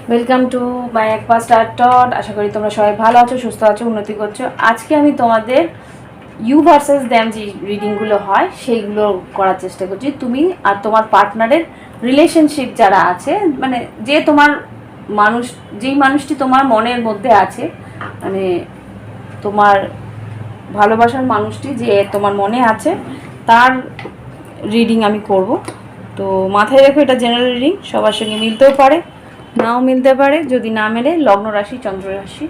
Welcome to my একপা star টট। আশা করি তোমরা সবাই ভালো আছো, সুস্থ আছো, উন্নতি করছো। আজকে আমি তোমাদের ইউ ভার্সেস দ্যাম যে রিডিংগুলো হয় সেইগুলো করার চেষ্টা করছি। তুমি আর তোমার পার্টনারের রিলেশনশিপ যারা আছে, মানে যে তোমার মানুষ, যেই মানুষটি তোমার মনের মধ্যে আছে, মানে তোমার ভালোবাসার মানুষটি যে তোমার মনে আছে, তার রিডিং আমি করব। তো মাথায় রেখো, এটা জেনারেল রিডিং, সবার সঙ্গে মিলতেও পারে, নাও মিলতে পারে। যদি না মেলে, লগ্ন রাশি, চন্দ্র রাশি,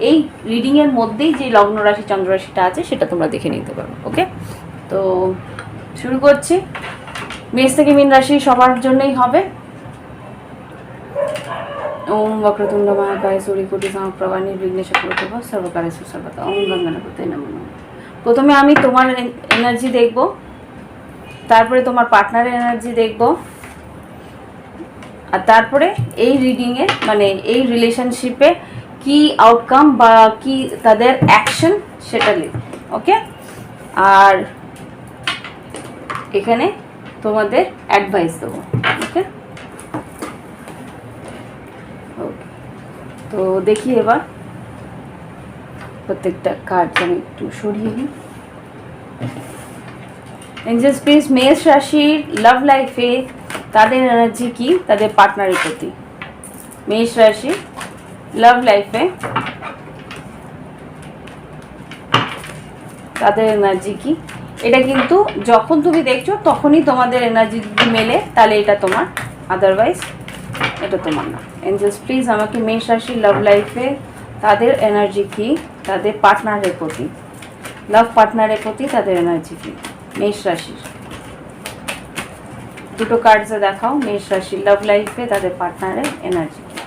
এই রিডিংয়ের মধ্যেই যে লগ্ন রাশি চন্দ্র রাশিটা আছে সেটা তোমরা দেখে নিতে পারো। ওকে, তো শুরু করছি। মেষ থেকে মীন রাশি সবার জন্যই হবে। ওম বক্রতুণ্ড মহাকায় সূর্যকোটি সমপ্রভা নির্বিঘ্নে সকলপ্রভা সর্বকার্যেষু সর্বদা ওম গঙ্গনাপতয়ে নমঃ। প্রথমে আমি তোমার এনার্জি দেখব, তারপরে তোমার পার্টনারের এনার্জি দেখব, আর তারপরে এই রিডিংয়ে মানে এই রিলেশনশিপে কি আউটকাম বা কি তাদের অ্যাকশন সেটা লিখ। ওকে, আর এখানে তোমাদের অ্যাডভাইস দেবো। ওকে, ওকে, তো দেখি এবার প্রত্যেকটা কার্ড আমি একটু সরিয়ে নিই। এঞ্জেলস প্লিজ, মেষ রাশির লাভ লাইফে তাদের এনার্জি কি তাদের পার্টনারের প্রতি। মেষ রাশি লাভ লাইফে তাদের এনার্জি কি, এটা কিন্তু যখন তুমি দেখছো তখনই তোমাদের এনার্জি যদি মেলে তাহলে এটা তোমার, আদারওয়াইজ এটা তোমার না। এঞ্জেলস প্লিজ আমাকে মেষ রাশির লাভ লাইফে তাদের এনার্জি কি তাদের পার্টনারের প্রতি, লাভ পার্টনারের প্রতি তাদের এনার্জি কি। মেষ রাশির দুটো কার্ডসে দেখাও, মেষ রাশির লাভ লাইফে তাদের পার্টনারের এনার্জি কি।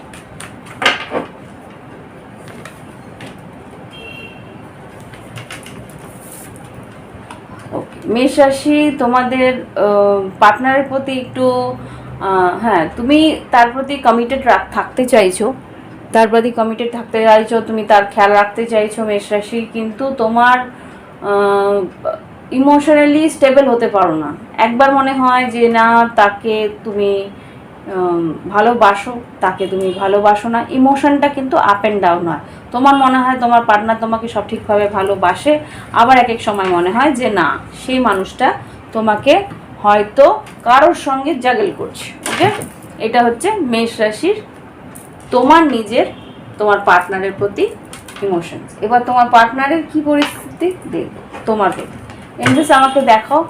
ওকে, মেষ রাশি তোমাদের পার্টনারের প্রতি একটু হ্যাঁ, তুমি তার প্রতি কমিটেড থাকতে চাইছো, তার প্রতি কমিটেড থাকতে চাইছো, তুমি তার খেয়াল রাখতে চাইছো মেষ রাশি, কিন্তু তোমার ইমোশনালি স্টেবল হতে পারো না। একবার মনে হয় যে না, তাকে তুমি ভালোবাসো, তাকে তুমি ভালোবাসো না। ইমোশনটা কিন্তু আপ অ্যান্ড ডাউন হয়। তোমার মনে হয় তোমার পার্টনার তোমাকে সঠিকভাবে ভালোবাসে, আবার এক এক সময় মনে হয় যে না, সেই মানুষটা তোমাকে হয়তো কারোর সঙ্গে জাগল করছে। ওকে, এটা হচ্ছে মেষ রাশির তোমার নিজের, তোমার পার্টনারের প্রতি ইমোশনস। এবার তোমার পার্টনারের কি পরিস্থিতি দেখবো তোমার প্রতি। এমনিস আমাকে দেখাও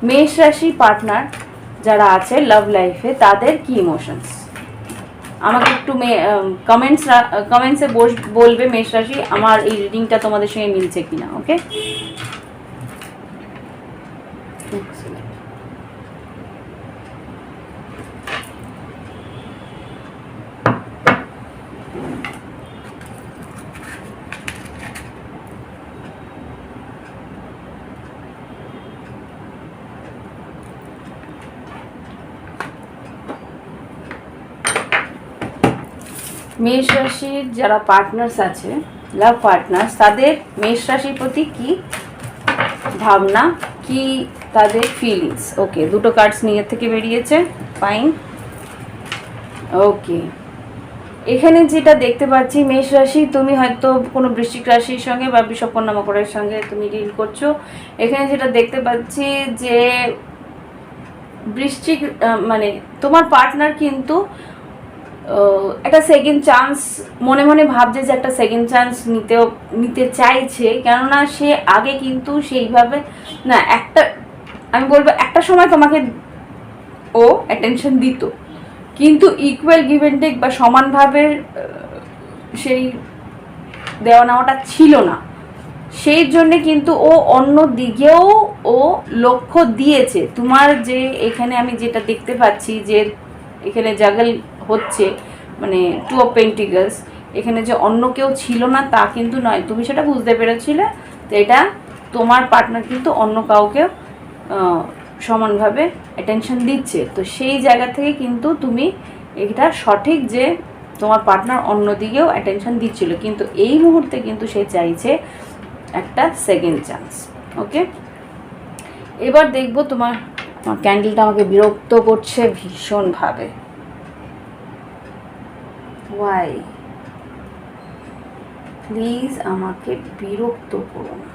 মেষ রাশি পার্টনার যারা আছে লাভ লাইফে তাদের কি ইমোশনস। আমাকে একটু কমেন্টসে বলবে মেষ রাশি আমার এই রিডিংটা তোমাদের সঙ্গে মিলছে কিনা। ওকে, মেষ রাশির যারা পার্টনার্স আছে, লাভ পার্টনার্স, তাদের মেষ রাশির প্রতি কি ভাবনা, কি তাদের ফিলিংস। ওকে, দুটো কার্ডস নিজের থেকে বেরিয়েছে, ফাইন। ওকে, এখানে যেটা দেখতে পাচ্ছি মেষ রাশি, তুমি হয়তো কোনো বৃশ্চিক রাশির সঙ্গে বা বৃষভ কন্যা মকরের সঙ্গে তুমি ডিল করছো। এখানে যেটা দেখতে পাচ্ছি যে বৃশ্চিক মানে তোমার পার্টনার কিন্তু একটা সেকেন্ড চান্স মনে মনে ভাবছে যে একটা সেকেন্ড চান্স নিতে চাইছে, কেননা সে আগে কিন্তু সেইভাবে না, একটা আমি বলবো একটা সময় তোমাকে ও অ্যাটেনশন দিত, কিন্তু ইকুয়াল গিভ অ্যান্ড টেক বা সমানভাবে সেই দেওয়া নেওয়াটা ছিল না। সেই জন্যে কিন্তু ও অন্য দিকেও ও লক্ষ্য দিয়েছে। তোমার যে এখানে আমি যেটা দেখতে পাচ্ছি যে এখানে জাগল হচ্ছে, মানে টু অফ পেন্টিকলস, এখানে যে অন্য কেউ ছিল না তা কিন্তু নয়, তুমি সেটা বুঝতে পেরেছিলে। তো এটা তোমার পার্টনার কিন্তু অন্য কাউকে সমানভাবে অ্যাটেনশন দিচ্ছে। তো সেই জায়গা থেকে কিন্তু তুমি এটা সঠিক যে তোমার পার্টনার অন্যদিকেও অ্যাটেনশন দিচ্ছিল, কিন্তু এই মুহূর্তে কিন্তু সে চাইছে একটা সেকেন্ড চান্স। ওকে, এবার দেখবো তোমার ক্যান্ডেলটা আমাকে বিরক্ত করছে ভীষণভাবে। ওয়াই? প্লিজ আমাকে বিরক্ত করো না,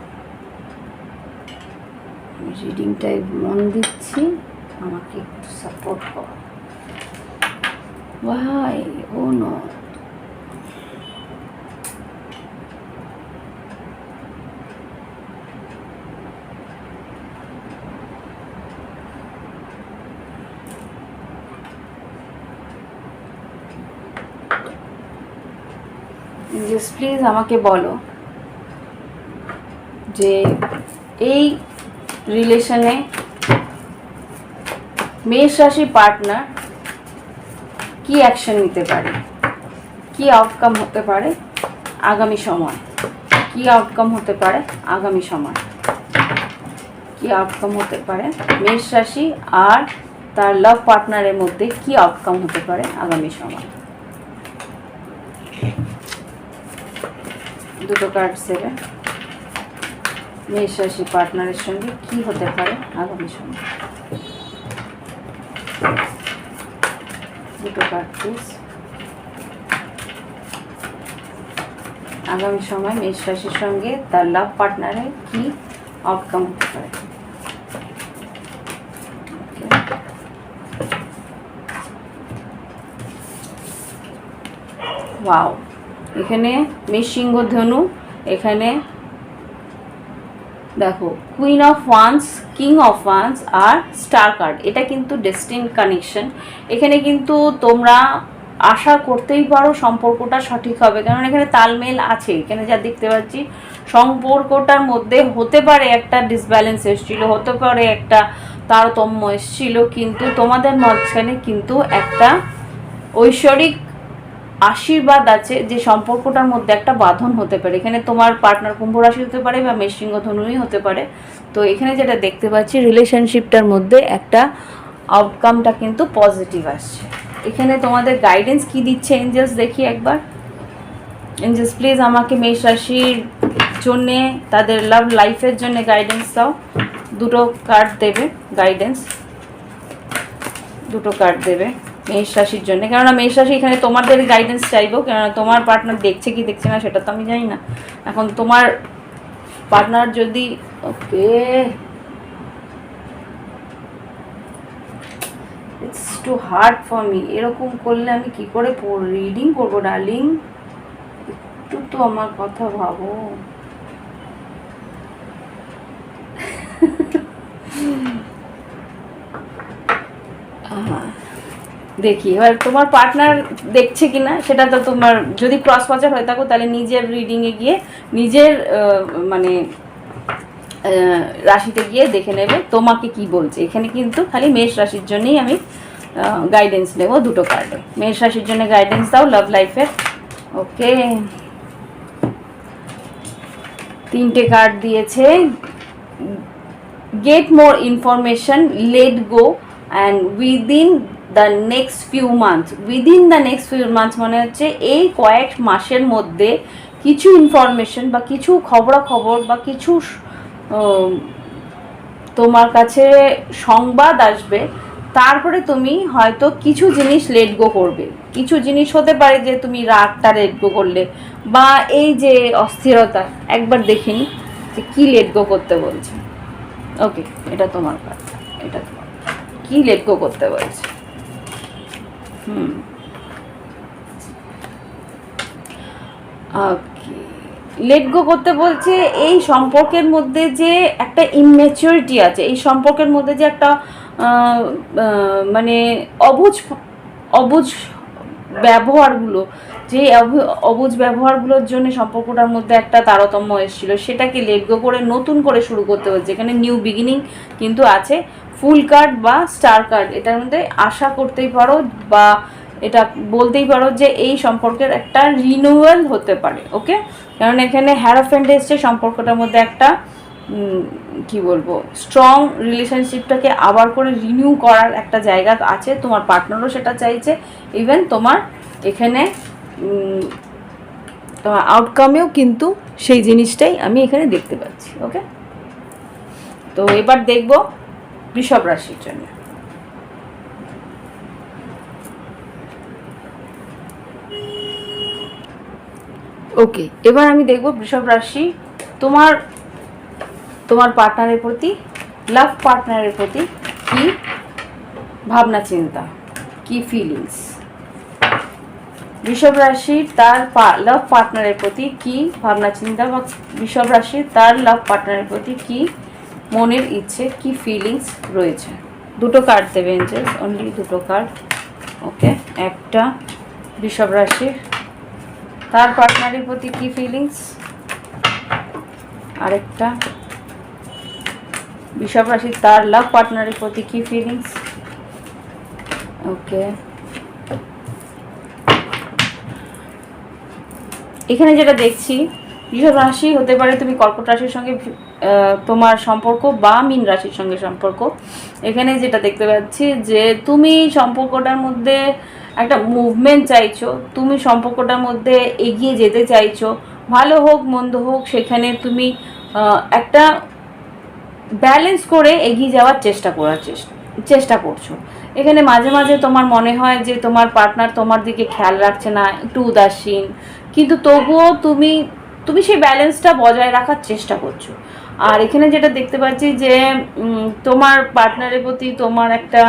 আমি রিডিংটায় মন দিচ্ছি, আমাকে একটু সাপোর্ট করো। ওয়াই? O no. প্লিজ আমাকে বলো যে এই রিলেশনে মেষ রাশি পার্টনার কি অ্যাকশন নিতে পারে, কি আউটকাম হতে পারে আগামী সময়, কি আউটকাম হতে পারে আগামী সময়, কি আউটকাম হতে পারে মেষ রাশি আর তার লাভ পার্টনারের মধ্যে, কি আউটকাম হতে পারে আগামী সময়। দুটো কার্ড দেবে, মেষ রাশি পার্টনারের সঙ্গে কি হতে পারে আগামী সময়। দুটো কার্ড প্লিজ। আগামী সময় মেষ রাশির সঙ্গে তার লাভ পার্টনারের কি আউটকাম হতে পারে। ওয়াও, এখানে মেষ সিংহ ধনু, এখানে দেখো queen of wands, king of wands আর স্টার কার্ড। এটা কিন্তু ডেস্টিন কানেকশন। এখানে কিন্তু তোমরা আশা করতেই পারো সম্পর্কটা সঠিক হবে, কারণ এখানে তালমেল আছে। এখানে যা দেখতে পাচ্ছি সম্পর্কটার মধ্যে হতে পারে একটা ডিসব্যালেন্স এসেছিল, হতে পারে একটা তারতম্য এসেছিল, কিন্তু তোমাদের মাঝখানে কিন্তু একটা ঐশ্বরিক আশীর্বাদ আছে যে সম্পর্কটার মধ্যে একটা বাঁধন হতে পারে। এখানে তোমার পার্টনার কুম্ভ রাশি হতে পারে বা মেষ সিংহ ধনুই হতে পারে। তো এখানে যেটা দেখতে পাচ্ছি রিলেশনশিপটার মধ্যে একটা আউটকামটা কিন্তু পজিটিভ আসছে। এখানে তোমাদের গাইডেন্স কি দিচ্ছে এঞ্জেলস দেখি একবার। এঞ্জেলস প্লিজ আমাকে মেষ রাশির জন্যে, তাদের লাভ লাইফের জন্য গাইডেন্স দাও। দুটো কার্ড দেবে গাইডেন্স, দুটো কার্ড দেবে মেষ রাশির জন্য। কেননা মেষ রাশি এখানে তোমাদের গাইডেন্স চাইবো, কেননা তোমার পার্টনার দেখছে কি দেখছে না সেটা তো আমি জানি না। এখন তোমার পার্টনার যদি, okay it's too hard for me, এরকম করলে আমি কি করে রিডিং করবো ডার্লিং? একটু তো আমার কথা ভাবো। দেখি এবার তোমার পার্টনার দেখছে কিনা সেটা তো তোমার, যদি ক্রস ওয়াচার হয়ে থাকো তাহলে নিজের রিডিংয়ে গিয়ে নিজের মানে রাশিতে গিয়ে দেখে নেবে তোমাকে কি বলছে। এখানে কিন্তু খালি মেষ রাশির জন্যই আমি গাইডেন্স নেব দুটো কার্ডে। মেষ রাশির জন্য গাইডেন্স দাও লাভ লাইফের। ওকে, তিনটে কার্ড দিয়েছে। Get more information, let go and within the next few months. Within the next few months মানে হচ্ছে এই কয়েক মাসের মধ্যে কিছু ইনফরমেশন বা কিছু খবরাখবর বা কিছু তোমার কাছে সংবাদ আসবে, তারপরে তুমি হয়তো কিছু জিনিস লেট গো করবে। কিছু জিনিস হতে পারে যে তুমি রাগটা লেট গো করলে, বা এই যে অস্থিরতা একবার দেখিনি যে কী লেট গো করতে বলছে। ওকে, এটা তোমার কাজ, এটা তোমার কী লেট গো করতে বলছে। ওকে, লেট গো করতে বলছে এই সম্পর্কের মধ্যে যে একটা ইমম্যাচিউরিটি আছে, এই সম্পর্কের মধ্যে যে একটা মানে অবুঝ ব্যবহারগুলো, যে অবুঝ ব্যবহারগুলোর জন্য সম্পর্কটার মধ্যে একটা তারতম্য এসেছিল, সেটাকে লেট গো করে নতুন করে শুরু করতে হচ্ছে। এখানে নিউ বিগিনিং কিন্তু আছে। ফুল কার্ড বা স্টার কার্ড, এটার মধ্যে আশা করতেই পারো বা এটা বলতেই পারো যে এই সম্পর্কের একটা রিনিউয়াল হতে পারে। ওকে, কারণ এখানে হ্যারাফেন্ট এসছে, সম্পর্কটার মধ্যে একটা কি বলবো স্ট্রং রিলেশনশিপটাকে আবার করে রিনিউ করার একটা জায়গা আছে। তোমার পার্টনারও সেটা চাইছে। ইভেন তোমার এখানে তোমার আউটকামেও কিন্তু সেই জিনিসটাই আমি এখানে দেখতে পাচ্ছি। ওকে, তো এবার দেখবো বৃষভ রাশির জন্য। ওকে, এবার আমি দেখব বৃষভ রাশি তোমার তোমার পার্টনারের প্রতি, লাভ পার্টনারের প্রতি কি ভাবনা চিন্তা, কি ফিলিংস। বৃষভ রাশির তার লাভ পার্টনারের প্রতি কি ভাবনা চিন্তা, বা বৃষভ রাশির তার লাভ পার্টনারের প্রতি কি মনের ইচ্ছে, কি ফিলিংস রয়েছে। দুটো কার্ড দেবে এঞ্জেলস, অনলি দুটো কার্ড। ওকে, একটা বৃষভ রাশির তার পার্টনারের প্রতি কি ফিলিংস, আরেকটা বৃষভ রাশির তার লাভ পার্টনারের প্রতি কি ফিলিংস। ওকে, এখানে যেটা দেখছি, বৃষভ রাশি হতে পারে তুমি কর্কট রাশির সঙ্গে তোমার সম্পর্ক, বা মীন রাশির সঙ্গে সম্পর্ক। এখানে যেটা দেখতে পাচ্ছি যে তুমি সম্পর্কটার মধ্যে একটা মুভমেন্ট চাইছো, তুমি সম্পর্কটার মধ্যে এগিয়ে যেতে চাইছো, ভালো হোক মন্দ হোক সেখানে তুমি একটা ব্যালেন্স করে এগিয়ে যাওয়ার চেষ্টা করছো। এখানে মাঝে মাঝে তোমার মনে হয় যে তোমার পার্টনার তোমার দিকে খেয়াল রাখছে না, একটু উদাসীন, কিন্তু তবুও তুমি সেই ব্যালেন্সটা বজায় রাখার চেষ্টা করছো। আর এখানে যেটা দেখতে পাচ্ছি যে তোমার পার্টনারের প্রতি তোমার একটা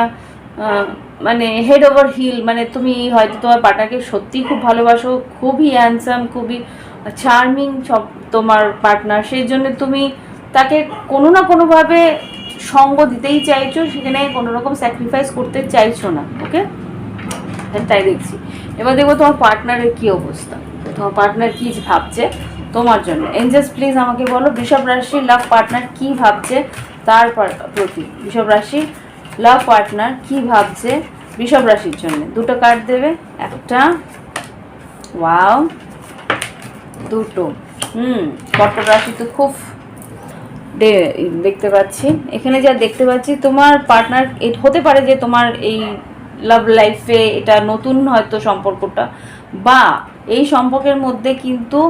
মানে হেড ওভার হিল, মানে তুমি হয়তো তোমার পার্টনারকে সত্যিই খুব ভালোবাসো, খুবই হ্যান্ডসাম, খুবই চার্মিং সব তোমার পার্টনার, সেই জন্য তুমি তাকে কোনো না কোনোভাবে সঙ্গ দিতেই চাইছো, সেখানে কোনো রকম স্যাক্রিফাইস করতে চাইছো না। ওকে, তাই দেখছি। এবার দেখবো তোমার পার্টনারের কী অবস্থা, তোমার পার্টনার কী ভাবছে তোমার জন্য। এঞ্জেলস প্লিজ আমাকে বলো বৃষভ রাশির লাভ পার্টনার কী ভাবছে তার প্রতি, বৃষভ রাশির লাভ পার্টনার কী ভাবছে বৃষভ রাশির জন্য। দুটো কার্ড দেবে, একটা, ওয়াও, দুটো। কর্কট রাশি তো খুব দেখতে পাচ্ছি। এখানে যা দেখতে পাচ্ছি তোমার পার্টনার হতে পারে যে তোমার এই লাভ লাইফে এটা নতুন হয়তো সম্পর্কটা, বা এই সম্পর্কের মধ্যে কিন্তু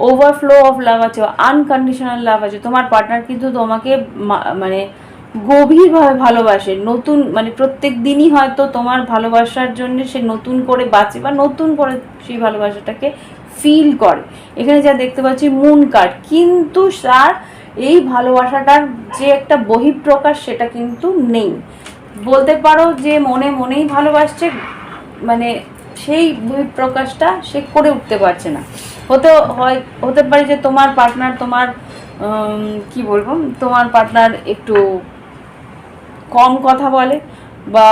ওভারফ্লো অফ লাভ আছে, আনকন্ডিশনাল লাভ আছে। তোমার পার্টনার কিন্তু তোমাকে মানে গভীরভাবে ভালোবাসে, নতুন মানে প্রত্যেক দিনই হয়তো তোমার ভালোবাসার জন্য সে নতুন করে বাঁচে, বা নতুন করে সেই ভালোবাসাটাকে ফিল করে। এখানে যা দেখতে পাচ্ছি মুন কার্ড, কিন্তু তার এই ভালোবাসাটার যে একটা বহিঃপ্রকাশ সেটা কিন্তু নেই। বলতে পারো যে মনে মনেই ভালোবাসছে, মানে সেই বহিঃপ্রকাশটা সে করে উঠতে পারছে না। হতে পারে যে তোমার পার্টনার তোমার কি বলবো, তোমার পার্টনার একটু কম কথা বলে, বা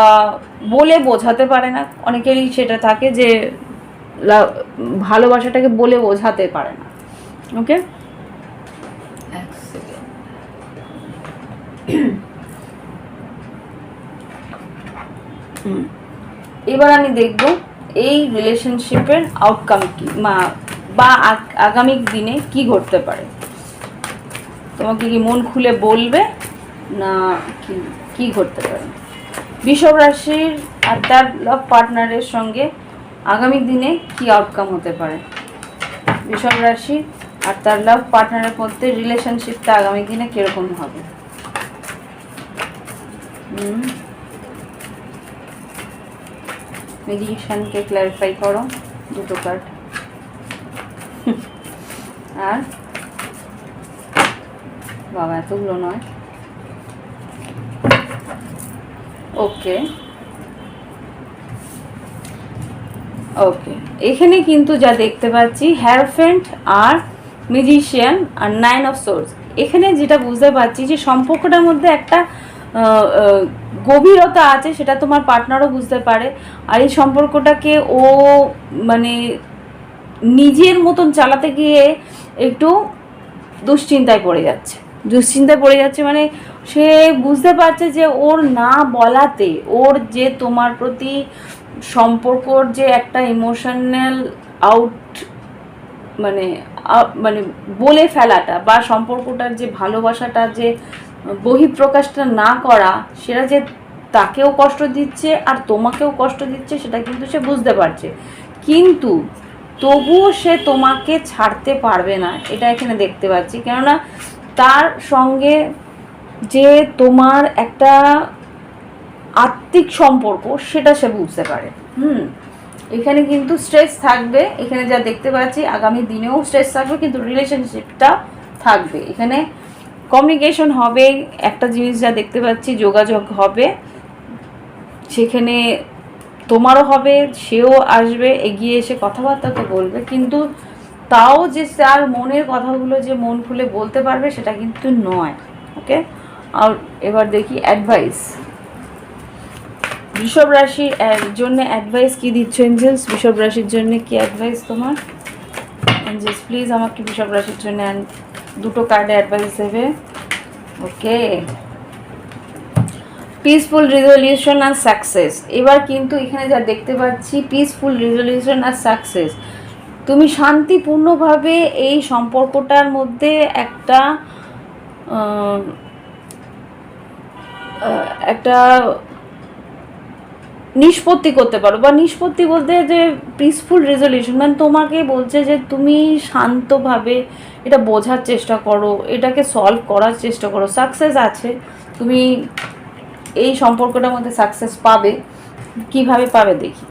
বলে বোঝাতে পারে না। অনেকেরই সেটা থাকে যে ভালোবাসাটাকে বলে বোঝাতে পারে না। ওকে, এবার আমি দেখব এই রিলেশনশিপের আউটকাম কি, বা আগামী দিনে কি ঘটতে পারে। তোমাকে কি মন খুলে বলবে না কি ঘটতে পারে বৃষভ রাশির আর তার লাভ পার্টনারের সঙ্গে আগামী দিনে কি আউটকাম হতে পারে। বৃষভ রাশি আর তার লাভ পার্টনারের মধ্যে রিলেশনশিপটা আগামী দিনে কিরকম হবে। ম্যাজিশিয়ানকে ক্ল্যারিফাই করো, দুটো কার্ড। আর বাবা এতগুলো নয়। ওকে ওকে, এখানে কিন্তু যা দেখতে পাচ্ছি হ্যারোফেন্ট আর ম্যাজিশিয়ান আর 9 অফ সোর্স। এখানে যেটা বুঝতে পারছি যে সম্পর্কটার মধ্যে একটা গভীরতা আছে, সেটা তোমার পার্টনারও বুঝতে পারে। আর এই সম্পর্কটাকে ও মানে নিজের মতন চালাতে গিয়ে একটু দুশ্চিন্তায় পড়ে যাচ্ছে, মানে সে বুঝতে পারছে যে ওর না বলাতে ওর যে তোমার প্রতি সম্পর্কর যে একটা ইমোশনাল মানে বলে ফেলাটা, বা সম্পর্কটার যে ভালোবাসাটা যে বহিঃপ্রকাশটা না করা, সেটা যে তাকেও কষ্ট দিচ্ছে আর তোমাকেও কষ্ট দিচ্ছে, সেটা কিন্তু সে বুঝতে পারছে। কিন্তু তবুও সে তোমাকে ছাড়তে পারবে না, এটা এখানে দেখতে পাচ্ছি। কেননা তার সঙ্গে যে তোমার একটা আত্মিক সম্পর্ক, সেটা সে বুঝতে পারে। এখানে কিন্তু স্ট্রেস থাকবে, এখানে যা দেখতে পাচ্ছি আগামী দিনেও স্ট্রেস থাকবে, কিন্তু রিলেশনশিপটা থাকবে। এখানে কমিউনিকেশন হবে, একটা জিনিস যা দেখতে পাচ্ছি যোগাযোগ হবে, সেখানে তোমারও হবে, সেও আসবে, এগিয়ে এসে কথাবার্তা তো বলবে, কিন্তু তাও যে তার মনের কথাগুলো যে মন খুলে বলতে পারবে সেটা কিন্তু নয়। ওকে, আর এবার দেখি অ্যাডভাইস, বৃষভ রাশির জন্য অ্যাডভাইস কি দিচ্ছ এঞ্জেলস? বৃষভ রাশির জন্য কি অ্যাডভাইস তোমার? এঞ্জেলস প্লিজ আমাকে বৃষভ রাশির জন্য দুটো কার্ডে অ্যাডভাইস দেবে। ওকে, পিসফুল রেজলিউশন আর সাকসেস। এবার কিন্তু এখানে যা দেখতে পাচ্ছি পিসফুল রেজলিউশন আর সাকসেস, তুমি শান্তিপূর্ণভাবে এই সম্পর্কটার মধ্যে একটা একটা নিষ্পত্তি করতে পারো, বা নিষ্পত্তি বলতে যে পিসফুল রেজলিউশন মানে তোমাকে বলছে যে তুমি শান্তভাবে এটা বোঝার চেষ্টা করো, এটাকে সলভ করার চেষ্টা করো। সাকসেস আছে, তুমি এই সম্পর্কটার মধ্যে সাকসেস পাবে। কিভাবে পাবে দেখি।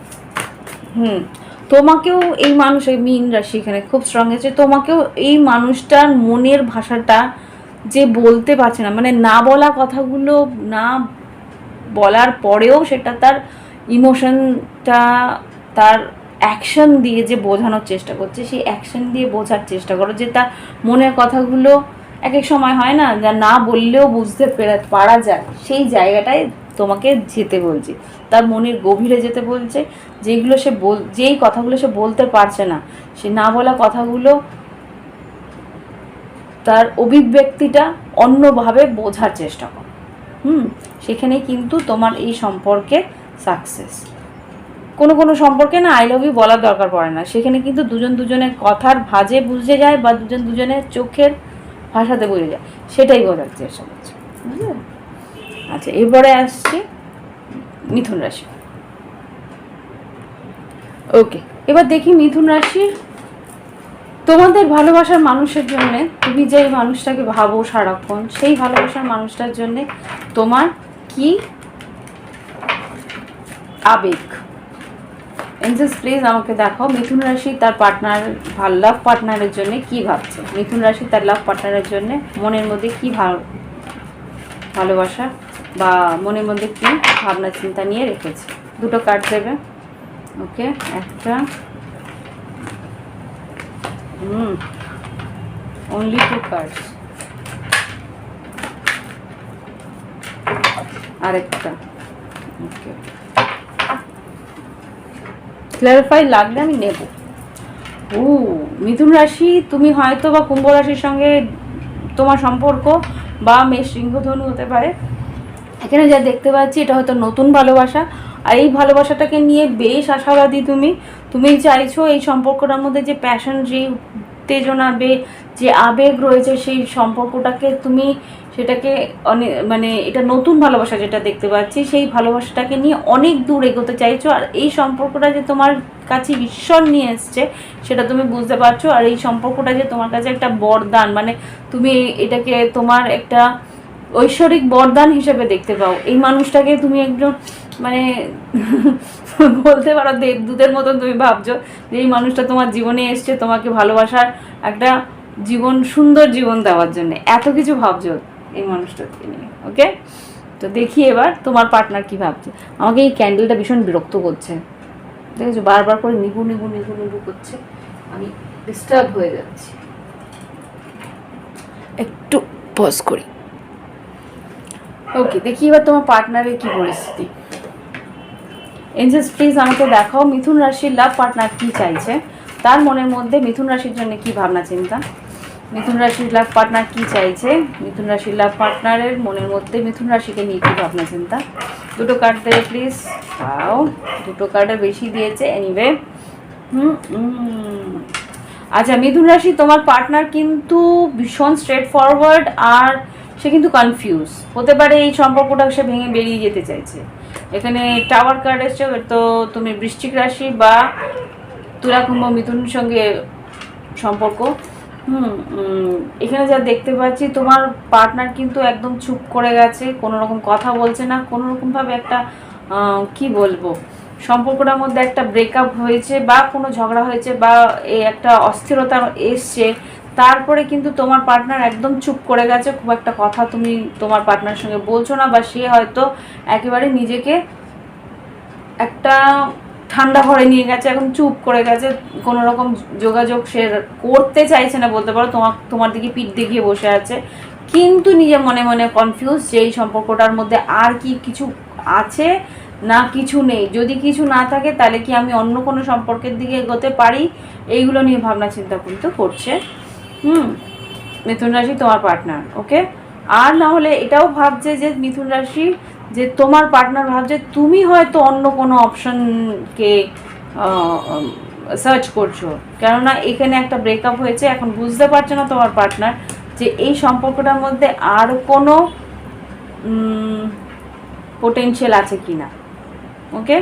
তোমাকেও এই মানুষ, এই মীন রাশি এখানে খুব স্ট্রং আছে, তোমাকেও এই মানুষটার মনের ভাষাটা যে বলতে পারছে না, মানে না বলা কথাগুলো না বলার পরেও সেটা তার ইমোশনটা তার অ্যাকশন দিয়ে যে বোঝানোর চেষ্টা করছে, সেই অ্যাকশন দিয়ে বোঝার চেষ্টা করো যে তার মনের কথাগুলো এক এক সময় হয় না যা না বললেও বুঝতে পারা যায়, সেই জায়গাটায় তোমাকে যেতে বলছি, তার মনের গভীরে যেতে বলছে, যেগুলো সে যেই কথাগুলো সে বলতে পারছে না, সে না বলা কথাগুলো তার অভিব্যক্তিটা অন্যভাবে বোঝার চেষ্টা করো। সেখানে কিন্তু তোমার এই সম্পর্কে সাকসেস। কোনো সম্পর্কে না আই লাভ ইউ বলার দরকার পড়ে না, সেখানে কিন্তু দুজন দুজনের কথার ভাঁজে বুঝে যায়, বা দুজন দুজনের চোখের ভাষাতে বুঝে যায়, সেটাই বোঝার চেষ্টা করছে, বুঝলে? আচ্ছা, এরপরে আসছে মিথুন রাশি। ওকে, এবার দেখি মিথুন রাশির তোমাদের ভালোবাসার মানুষের জন্য, তুমি যেই মানুষটাকে ভাবো সারাক্ষণ, সেই ভালোবাসার মানুষটার জন্য তোমার কি আবেগ? এঞ্জেলস প্লিজ আমাকে দেখাও মিথুন রাশি তার পার্টনার, লাভ পার্টনারের জন্য কি ভাবছে। মিথুন রাশি তার লাভ পার্টনারের জন্য মনের মধ্যে কি ভালোবাসা বা মনের মধ্যে কি ভাবনা চিন্তা নিয়ে রেখেছে। দুটো কার্ড দেবে। ওকে, একটা, only 2 cards, আরেকটা। ওকে, ক্লারিফাই লাগলে আমি নেব। মিথুন রাশি, তুমি হয়তো বা কুম্ভ রাশির সঙ্গে তোমার সম্পর্ক বা মেষ সিংহ ধনু হতে পারে। এখানে যা দেখতে পাচ্ছি এটা হয়তো নতুন ভালোবাসা, আর এই ভালোবাসাটাকে নিয়ে বেশ আশাবাদী তুমি চাইছো এই সম্পর্কটার মধ্যে যে প্যাশন, যে উত্তেজনা, যে আবেগ রয়েছে, সেই সম্পর্কটাকে তুমি সেটাকে মানে এটা নতুন ভালোবাসা যেটা দেখতে পাচ্ছি, সেই ভালোবাসাটাকে নিয়ে অনেক দূর এগোতে চাইছো, আর এই সম্পর্কটা যে তোমার কাছে ঈশ্বর নিয়ে এসছে সেটা তুমি বুঝতে পারছো, আর এই সম্পর্কটা যে তোমার কাছে একটা বরদান, মানে তুমি এটাকে তোমার একটা ঐশ্বরিক বরদান হিসেবে দেখতে পাও। এই মানুষটাকে তুমি একজন মানে বলতে পারো দেবদূতের মতন তুমি ভাবছো যে এই মানুষটা তোমার জীবনে এসছে তোমাকে ভালোবাসার একটা জীবন, সুন্দর জীবন দেওয়ার জন্য, এত কিছু ভাবছো এই মানুষটাকে নিয়ে। ওকে, তো দেখি এবার তোমার পার্টনার কি ভাবছে। আমাকে এই ক্যান্ডেলটা ভীষণ বিরক্ত করছে, দেখেছো, বারবার করে নিভু নিভু নিভু নিভু করছে, আমি ডিস্টার্ব হয়ে যাচ্ছি। একটু পজ করি। ওকে, দেখি এবার তোমার পার্টনারের কি পরিস্থিতি। এঞ্জেলস প্লিজ আমাকে দেখাও মিথুন রাশির লাভ পার্টনার কি চাইছে, তার মনের মধ্যে মিথুন রাশির জন্য কি ভাবনা চিন্তা। মিথুন রাশির লাভ পার্টনার কি চাইছে, মিথুন রাশির লাভ পার্টনারের মনের মধ্যে মিথুন রাশিকে নিয়ে কি ভাবনা চিন্তা। দুটো কার্ড দেবে প্লিজ। তাও দুটো কার্ডে বেশি দিয়েছে, এনিওয়ে। আচ্ছা, মিথুন রাশি তোমার পার্টনার কিন্তু ভীষণ স্ট্রেট ফরওয়ার্ড, আর সে কিন্তু কনফিউজ হতে পারে, এই সম্পর্কটা সে ভেঙে বেরিয়ে যেতে চাইছে। এখানে টাওয়ার কার্ড এসছে, তো তুমি বৃশ্চিক রাশি বা তুলা কুম্ভ মিথুনের সঙ্গে সম্পর্ক। এখানে যা দেখতে পাচ্ছি তোমার পার্টনার কিন্তু একদম চুপ করে গেছে, কোনো রকম কথা বলছে না, কোনো রকমভাবে একটা কি বলবো, সম্পর্কটার মধ্যে একটা ব্রেকআপ হয়েছে বা কোনো ঝগড়া হয়েছে বা এই একটা অস্থিরতা এসছে, তারপরে কিন্তু তোমার পার্টনার একদম চুপ করে গেছে, খুব একটা কথা তুমি তোমার পার্টনারের সঙ্গে বলছো না, বা সে হয়তো একেবারে নিজেকে একটা ঠান্ডা ঘরে নিয়ে গেছে, এখন চুপ করে গেছে, কোনো রকম যোগাযোগ সে করতে চাইছে না বলতে পারো, তোমার দিকে পিঠ দেখিয়ে বসে আছে, কিন্তু নিজে মনে মনে কনফিউজ যে এই সম্পর্কটার মধ্যে আর কি কিছু আছে না কিছু নেই, যদি কিছু না থাকে তাহলে কি আমি অন্য কোনো সম্পর্কের দিকে এগোতে পারি, এইগুলো নিয়ে ভাবনা চিন্তা কিন্তু করছে মিথুন রাশি তোমার পার্টনার। ওকে, আর না হলে এটাও ভাবছে যে মিথুন রাশি যে তোমার পার্টনার ভাবছে তুমি হয়তো অন্য কোনো অপশনকে সার্চ করছো, কেননা এখানে একটা ব্রেকআপ হয়েছে, এখন বুঝতে পারছো না তোমার পার্টনার যে এই সম্পর্কটার মধ্যে আর কোনো পোটেনশিয়াল আছে কি না। ওকে,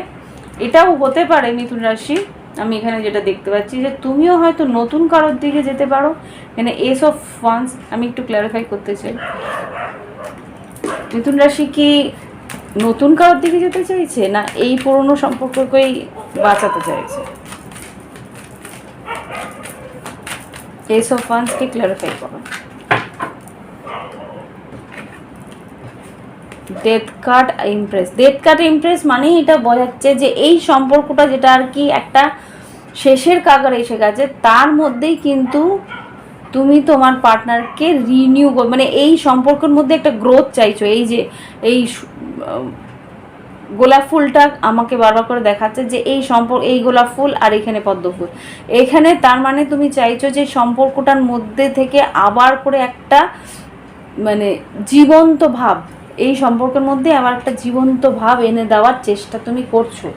এটাও হতে পারে মিথুন রাশি, আমি এখানে যেটা দেখতে পাচ্ছি যে তুমিও হয়তো নতুন কারোর দিকে যেতে পারো, এখানে এস অফ ওয়ান্স, আমি একটু ক্ল্যারিফাই করতে চাই, মিথুন রাশি কি নতুন কারোর দিকে যেতে চাইছে না এই পুরনো সম্পর্ককেই বাঁচাতে চাইছে? এস অফ ওয়ান্সকে ক্ল্যারিফাই করো। Death card Impress, death card Impress মানেই এটা বোঝাচ্ছে যে এই সম্পর্কটা যেটা আর কি একটা শেষের কাগারে এসে গেছে, তার মধ্যেই কিন্তু তুমি তোমার পার্টনারকে রিনিউ, মানে এই সম্পর্কের মধ্যে একটা গ্রোথ চাইছো। এই যে এই গোলাপ ফুলটা আমাকে বারবার করে দেখাচ্ছে যে এই এই গোলাপ ফুল আর এখানে পদ্ম ফুল, এখানে তার মানে তুমি চাইছো যে সম্পর্কটার মধ্যে থেকে আবার করে একটা মানে জীবন্ত ভাব, এই সম্পর্কের মধ্যে আবার একটা জীবন্ত ভাব এনে দেওয়ার চেষ্টা তুমি করছো।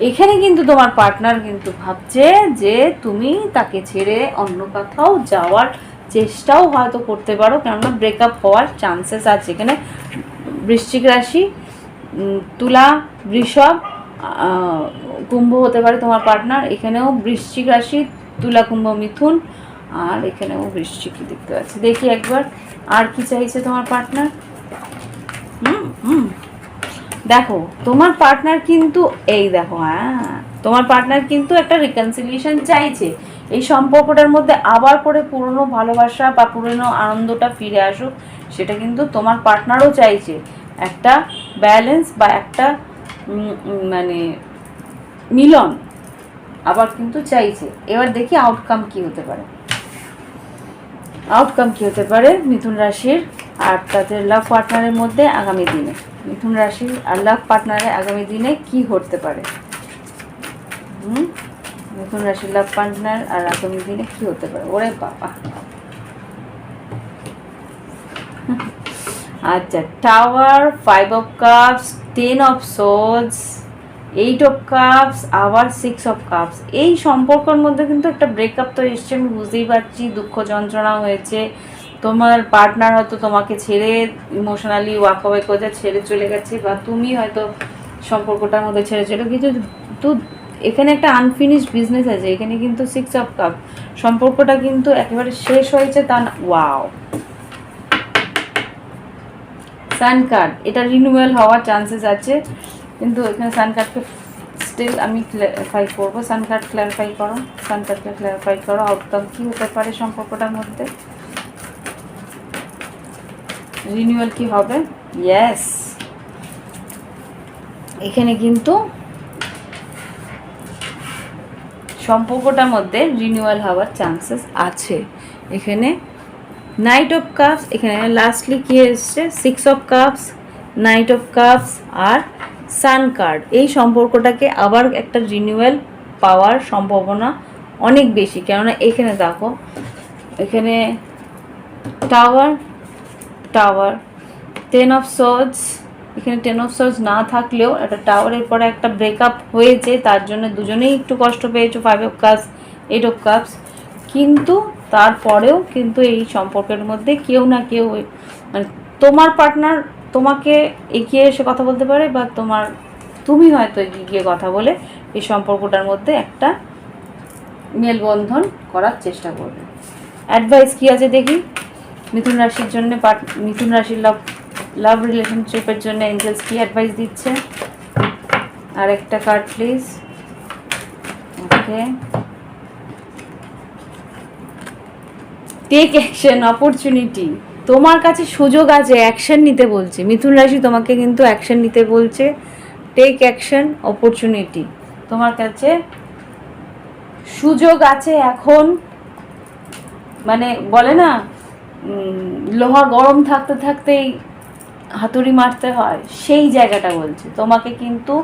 এখানে কিন্তু তোমার পার্টনার কিন্তু ভাবছে যে তুমি তাকে ছেড়ে অন্য কোথাও যাওয়ার চেষ্টাও হয়তো করতে পারো, কেননা ব্রেকআপ হওয়ার চান্সেস আছে। এখানে বৃশ্চিক রাশি, তুলা, বৃষভ, কুম্ভ হতে পারে তোমার পার্টনার, এখানেও বৃশ্চিক রাশি, তুলা, কুম্ভ, মিথুন, আর এখানেও বৃশ্চিকই দেখতে পাচ্ছি। দেখি একবার আর কি চাইছে তোমার পার্টনার। দেখো তোমার পার্টনার কিন্তু এই দেখো, হ্যাঁ তোমার পার্টনার কিন্তু একটা রিকনসিলিয়েশন চাইছে, এই সম্পর্কটার মধ্যে আবার করে পুরনো ভালোবাসা বা পুরনো আনন্দটা ফিরে আসুক, সেটা কিন্তু তোমার পার্টনারও চাইছে, একটা ব্যালেন্স বা একটা মানে মিলন আবার কিন্তু চাইছে। এবার দেখি আউটকাম কি হতে পারে, আউটকাম কি হতে পারে মিথুন রাশির আর তাদের লাভ পার্টনারের মধ্যে আগামী দিনে, মিথুন রাশির আর লাভ পার্টনারের আগামী দিনে কি ঘটতে পারে। মিথুন রাশির লাভ পার্টনার আর আগামী দিনে কি হতে পারে, ওরে বাবা। আচ্ছা, tower, 5 of cups, 10 of swords, 8 of cups, আবার 6 অফ কাপস। এই সম্পর্কের মধ্যে কিন্তু একটা ব্রেকআপ তো এসছে, আমি বুঝতেই পারছি, দুঃখ যন্ত্রণা হয়েছে, তোমার পার্টনার হয়তো তোমাকে ছেড়ে ইমোশনালি ওয়াক অ্যাওয়ে করে ছেড়ে চলে গেছে, বা তুমি হয়তো সম্পর্কটার মধ্যে ছেড়ে চলে কিছু, তো এখানে একটা আনফিনিশড বিজনেস আছে, এখানে কিন্তু 6 অফ কাপ, সম্পর্কটা কিন্তু একেবারে শেষ হয়েছে তা না। ওয়াও, সান কার্ড, এটা রিনিউয়াল হওয়ার চান্সেস আছে, কিন্তু এখানে সান কার্ডকে স্টিল আমি ক্ল্যারিফাই করবো। সান কার্ড ক্ল্যারিফাই করো, সান কার্ডকে ক্ল্যারিফাই করো, আউটকাম কী হতে পারে সম্পর্কটার মধ্যে, রিনিউয়াল কি হবে। ইয়েস, এখানে কিন্তু সম্পর্কটার মধ্যে রিনিউয়াল হওয়ার চান্সেস আছে। এখানে নাইট অফ কাপস, এখানে লাস্টলি কি এসছে, 6 of cups, knight of cups আর সান কার্ড। এই সম্পর্কটাকে আবার একটা রিনিউয়াল পাওয়ার সম্ভাবনা অনেক বেশি, কেননা এখানে দেখো, এখানে টাওয়ার, টাওয়ার, 10 অফ সোর্ডস, এখানে 10 অফ সোর্ডস না থাকলেও একটা টাওয়ারের পরে একটা ব্রেকআপ হয়েছে, তার জন্য দুজনেই একটু কষ্ট পেয়েছো, 5 অফ কাপস, 8 অফ কাপস, কিন্তু তারপরেও কিন্তু এই সম্পর্কের মধ্যে কেউ না কেউ, মানে তোমার পার্টনার তোমাকে এগিয়ে এসে কথা বলতে পারে, বা তুমি হয়তো এগিয়ে গিয়ে কথা বলে এই সম্পর্কটার মধ্যে একটা মেলবন্ধন করার চেষ্টা করবে। অ্যাডভাইস কী আছে দেখি মিথুন রাশির জন্য, মিথুন রাশির লাভ রিলেশনশিপের জন্য এঞ্জেলস কী অ্যাডভাইস দিচ্ছে। আর একটা card please. Okay, take action, opportunity. তোমার কাছে সুযোগ আছে, অ্যাকশন নিতে বলছে মিথুন রাশি, তোমাকে কিন্তু অ্যাকশন নিতে বলছে। টেক অ্যাকশন, অপরচুনিটি, তোমার কাছে সুযোগ আছে এখন। মানে বলে না লোহা গরম থাকতে থাকতেই হাতুড়ি মারতে হয়, সেই জায়গাটা বলছে। তোমাকে কিন্তু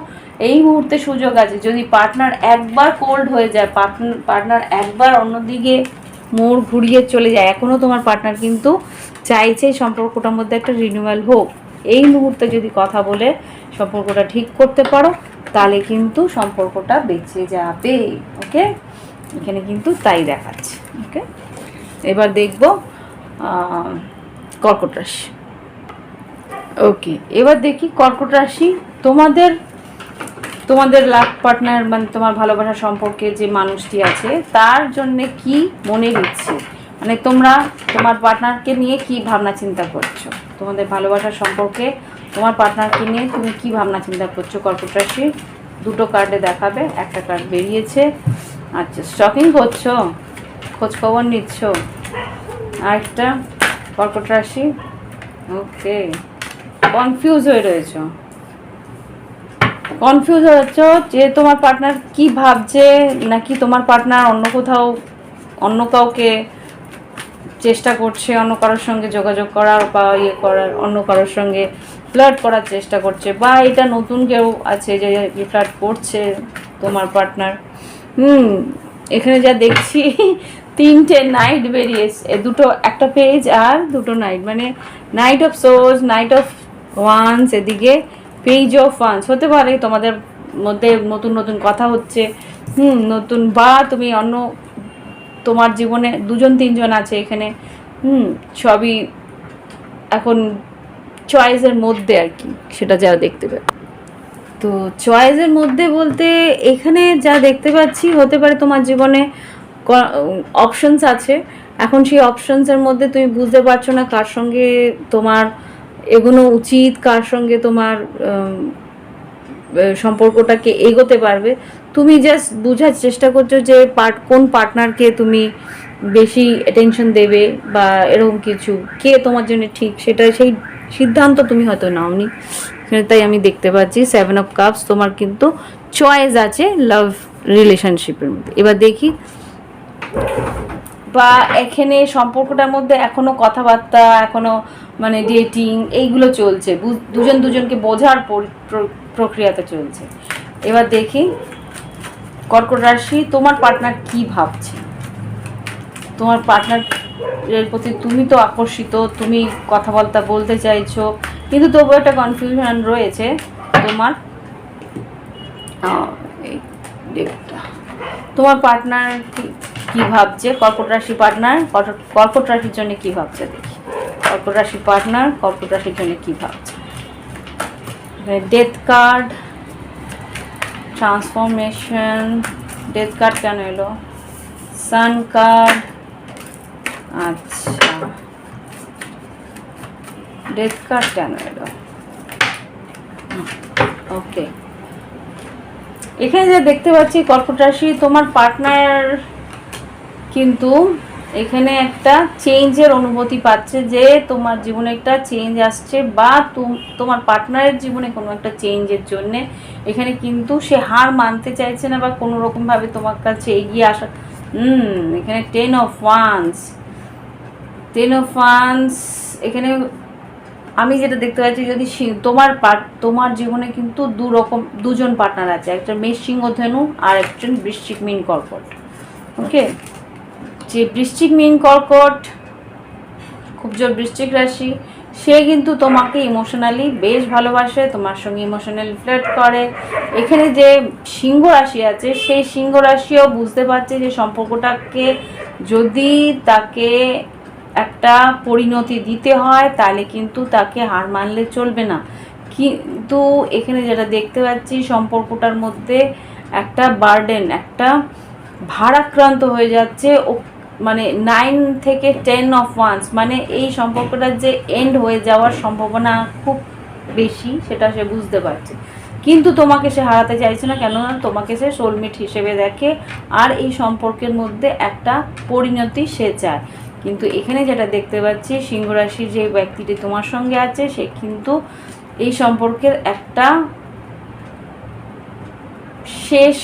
এই মুহূর্তে সুযোগ আছে। যদি পার্টনার একবার কোল্ড হয়ে যায়, পার্টনার একবার অন্যদিকে মোড় ঘুরিয়ে চলে যায়, এখনও তোমার পার্টনার কিন্তু চাইছে সম্পর্কটার মধ্যে একটা রিনিউয়াল হোক। এই মুহূর্তে যদি কথা বলে সম্পর্কটা ঠিক করতে পারো, তাহলে কিন্তু সম্পর্কটা বেঁচে যাবে। ওকে, এখানে কিন্তু তাই দেখাচ্ছে। ওকে, এবার দেখব কর্কট রাশি। ওকে, এবার দেখি কর্কট রাশি, তোমাদের লাভ পার্টনার মানে তোমার ভালোবাসার সম্পর্কে যে মানুষটি আছে তার জন্যে কি মনের ইচ্ছে, মানে তোমার পার্টনারকে নিয়ে কি ভাবনা চিন্তা করছো, তোমাদের ভালোবাসার সম্পর্কে তোমার পার্টনারকে নিয়ে তুমি কি ভাবনা চিন্তা করছো কর্কট রাশি। দুটো কার্ডে দেখাবে, একটা কার্ড বেরিয়েছে। আচ্ছা, স্টকিং করছো, খোঁজখবর নিচ্ছ। আরেকটা কর্কট রাশি, ওকে, কনফিউজ হয়ে রয়েছ, কনফিউজ হচ্ছ যে তোমার পার্টনার কি ভাবছে, নাকি তোমার পার্টনার অন্য কোথাও অন্য কাউকে চেষ্টা করছে, অন্য কারোর সঙ্গে যোগাযোগ করার বা করার, অন্য কারোর সঙ্গে ফ্লার্ট করার চেষ্টা করছে, বা এটা নতুন কেউ আছে যে ফ্লার্ট করছে তোমার পার্টনার। এখানে যা দেখছি তিনটে নাইট বেরিয়েছে, দুটো, একটা পেজ আর দুটো নাইট, মানে night of swords, night of wands, এদিকে পেজ অফ ওয়ান্স। হতে পারে তোমাদের মধ্যে নতুন নতুন কথা হচ্ছে, নতুন, বা তুমি অন্য তোমার জীবনে দুজন তিনজন আছে এখানে, সবই এখন চয়েসের মধ্যে আর কি, সেটা যা দেখতে পাবে। তো চয়েসের মধ্যে বলতে এখানে যা দেখতে পাচ্ছি, হতে পারে তোমার জীবনে অপশনস আছে, এখন সেই অপশনসের মধ্যে তুমি বুঝতে পারছো না কার সঙ্গে তোমার এগোনো উচিত, কার সঙ্গে তোমার সম্পর্কটাকে এগোতে পারবে। তুমি জাস্ট বোঝার চেষ্টা করছো যে কোন পার্টনারকে তুমি বেশি অ্যাটেনশন দেবে, বা এরকম কিছু, কে তোমার জন্য ঠিক, সেটা সেই সিদ্ধান্ত তুমি হয়তো নাওনি। তাই আমি দেখতে পাচ্ছি 7 অফ কাপস, তোমার কিন্তু চয়েস আছে লাভ রিলেশনশিপের মধ্যে। এবার দেখি, বা এখানে সম্পর্কটার মধ্যে এখনো কথাবার্তা, এখনো মানে ডেটিং এইগুলো চলছে, দুজন দুজনকে বোঝার প্রক্রিয়াতে চলছে। এবার দেখি কর্কট রাশি, তোমার পার্টনার কি ভাবছে, তোমার পার্টনারের প্রতি তুমি তো আকর্ষিত, তুমি কথাবার্তা বলতে চাইছো, কিন্তু তবুও একটা কনফিউশন রয়েছে তোমার। তোমার পার্টনার কি ভাবছে, কর্কট রাশি পার্টনার কর্কট রাশির জন্য কি ভাবছে, দেখি কর্কট রাশি পার্টনার কর্কট রাশির জন্য কি ভাবছে। Death card, transformation, death card কেন এলো, সান কার্ড, আচ্ছা ডেথ কার্ড কেন এলো, ওকে। এখানে যা দেখতে পাচ্ছি কর্কট রাশি, তোমার পার্টনার কিন্তু এখানে একটা চেঞ্জের অনুভূতি পাচ্ছে, যে তোমার জীবনে একটা চেঞ্জ আসছে, বা তোমার পার্টনারের জীবনে কোনো একটা চেঞ্জের জন্যে এখানে কিন্তু সে হার মানতে চাইছে না, বা কোনো রকমভাবে তোমার কাছে এগিয়ে আসা। এখানে 10 অফ ওয়ান্স, এখানে আমি যেটা দেখতে পাচ্ছি, যদি তোমার জীবনে কিন্তু দুজন পার্টনার আছে, একটা মেষ সিংহ ধনু আর একজন বৃশ্চিক মীন কর্কট। ওকে, যে বৃশ্চিক মীন কর্কট, খুব জোর বৃশ্চিক রাশি, সে কিন্তু তোমাকে ইমোশনালি বেশ ভালোবাসে, তোমার সঙ্গে ইমোশনালি ফ্লার্ট করে। এখানে যে সিংহ রাশি আছে, সেই সিংহ রাশিও বুঝতে পারছে যে সম্পর্কটাকে যদি তাকে একটা পরিণতি দিতে হয়, তাহলে কিন্তু তাকে হার মানলে চলবে না। কিন্তু এখানে যেটা দেখতে পাচ্ছি, সম্পর্কটার মধ্যে একটা বার্ডেন, একটা ভারাক্রান্ত হয়ে যাচ্ছে, মানে 9 থেকে 10 অফ ওয়ান্স, মানে এই সম্পর্কটার যে এন্ড হয়ে যাওয়ার সম্ভাবনা খুব বেশি, সেটা সে বুঝতে পারছে। কিন্তু তোমাকে সে হারাতে চাইছে না, কেননা তোমাকে সে সোলমেট হিসেবে দেখে, আর এই সম্পর্কের মধ্যে একটা পরিণতি সে চায়। কিন্তু এখানে যেটা দেখতে পাচ্ছি, সিংহ রাশির যে ব্যক্তিটি তোমার সঙ্গে আছে, সে কিন্তু এই সম্পর্কের একটা শেষ